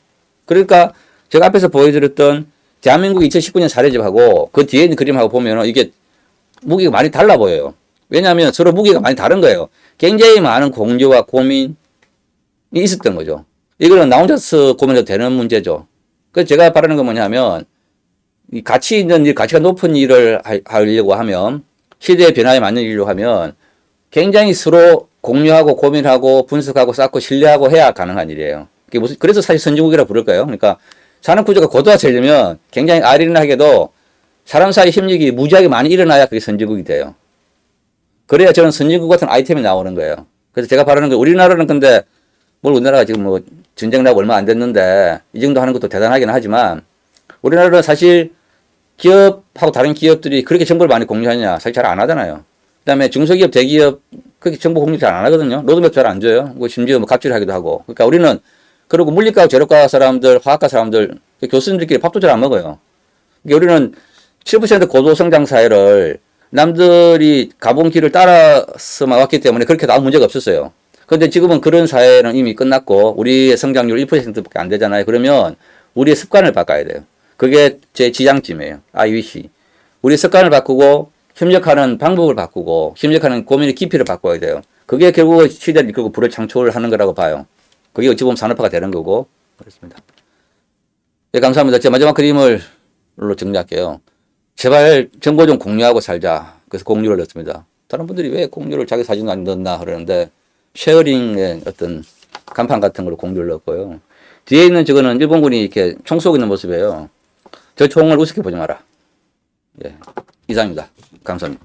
그러니까 제가 앞에서 보여드렸던 대한민국 2019년 사례집하고 그 뒤에 있는 그림하고 보면 이게 무기가 많이 달라 보여요. 왜냐하면 서로 무기가 많이 다른 거예요. 굉장히 많은 공조와 고민이 있었던 거죠. 이거는 나 혼자서 고민해도 되는 문제죠. 그래서 제가 바라는 건 뭐냐면, 이 가치 있는 일, 가치가 높은 일을 하려고 하면, 시대의 변화에 맞는 일로 하면, 굉장히 서로 공유하고 고민하고 분석하고 쌓고 신뢰하고 해야 가능한 일이에요. 그래서 사실 선진국이라고 부를까요? 그러니까 산업구조가 고도화되려면 굉장히 아이러니하게도 사람 사이 협력이 무지하게 많이 일어나야 그게 선진국이 돼요. 그래야 저는 선진국 같은 아이템이 나오는 거예요. 그래서 제가 바라는 건 우리나라는 근데 뭘 우리나라가 지금 뭐 전쟁 나고 얼마 안 됐는데 이 정도 하는 것도 대단하긴 하지만 우리나라는 사실 기업하고 다른 기업들이 그렇게 정보를 많이 공유하냐 사실 잘 안 하잖아요. 그다음에 중소기업, 대기업 그렇게 정보 공유 잘 안 하거든요. 로드맵 잘 안 줘요. 심지어 뭐 갑질하기도 하고. 그러니까 우리는 그리고 물리과, 재료과 사람들, 화학과 사람들, 교수님들끼리 밥도 잘 안 먹어요. 그러니까 우리는 7% 고도 성장 사회를 남들이 가본 길을 따라서만 왔기 때문에 그렇게 아무 문제가 없었어요. 그런데 지금은 그런 사회는 이미 끝났고 우리의 성장률 1%밖에 안 되잖아요. 그러면 우리의 습관을 바꿔야 돼요. 그게 제 지향점이에요. IWC. 우리의 습관을 바꾸고 협력하는 방법을 바꾸고 협력하는 고민의 깊이를 바꿔야 돼요. 그게 결국 시대를 이끌고 불을 창출을 하는 거라고 봐요. 그게 어찌 보면 산업화가 되는 거고 그렇습니다. 네, 감사합니다. 제 마지막 그림을 정리할게요. 제발 정보 좀 공유하고 살자. 그래서 공유를 넣습니다. 다른 분들이 왜 공유를 자기 사진 안 넣나 그러는데 쉐어링의 어떤 간판 같은 걸로 공유를 넣었고요. 뒤에 있는 저거는 일본군이 이렇게 총 쏘고 있는 모습이에요. 저 총을 우습게 보지 마라. 예, 이상입니다. 감사합니다.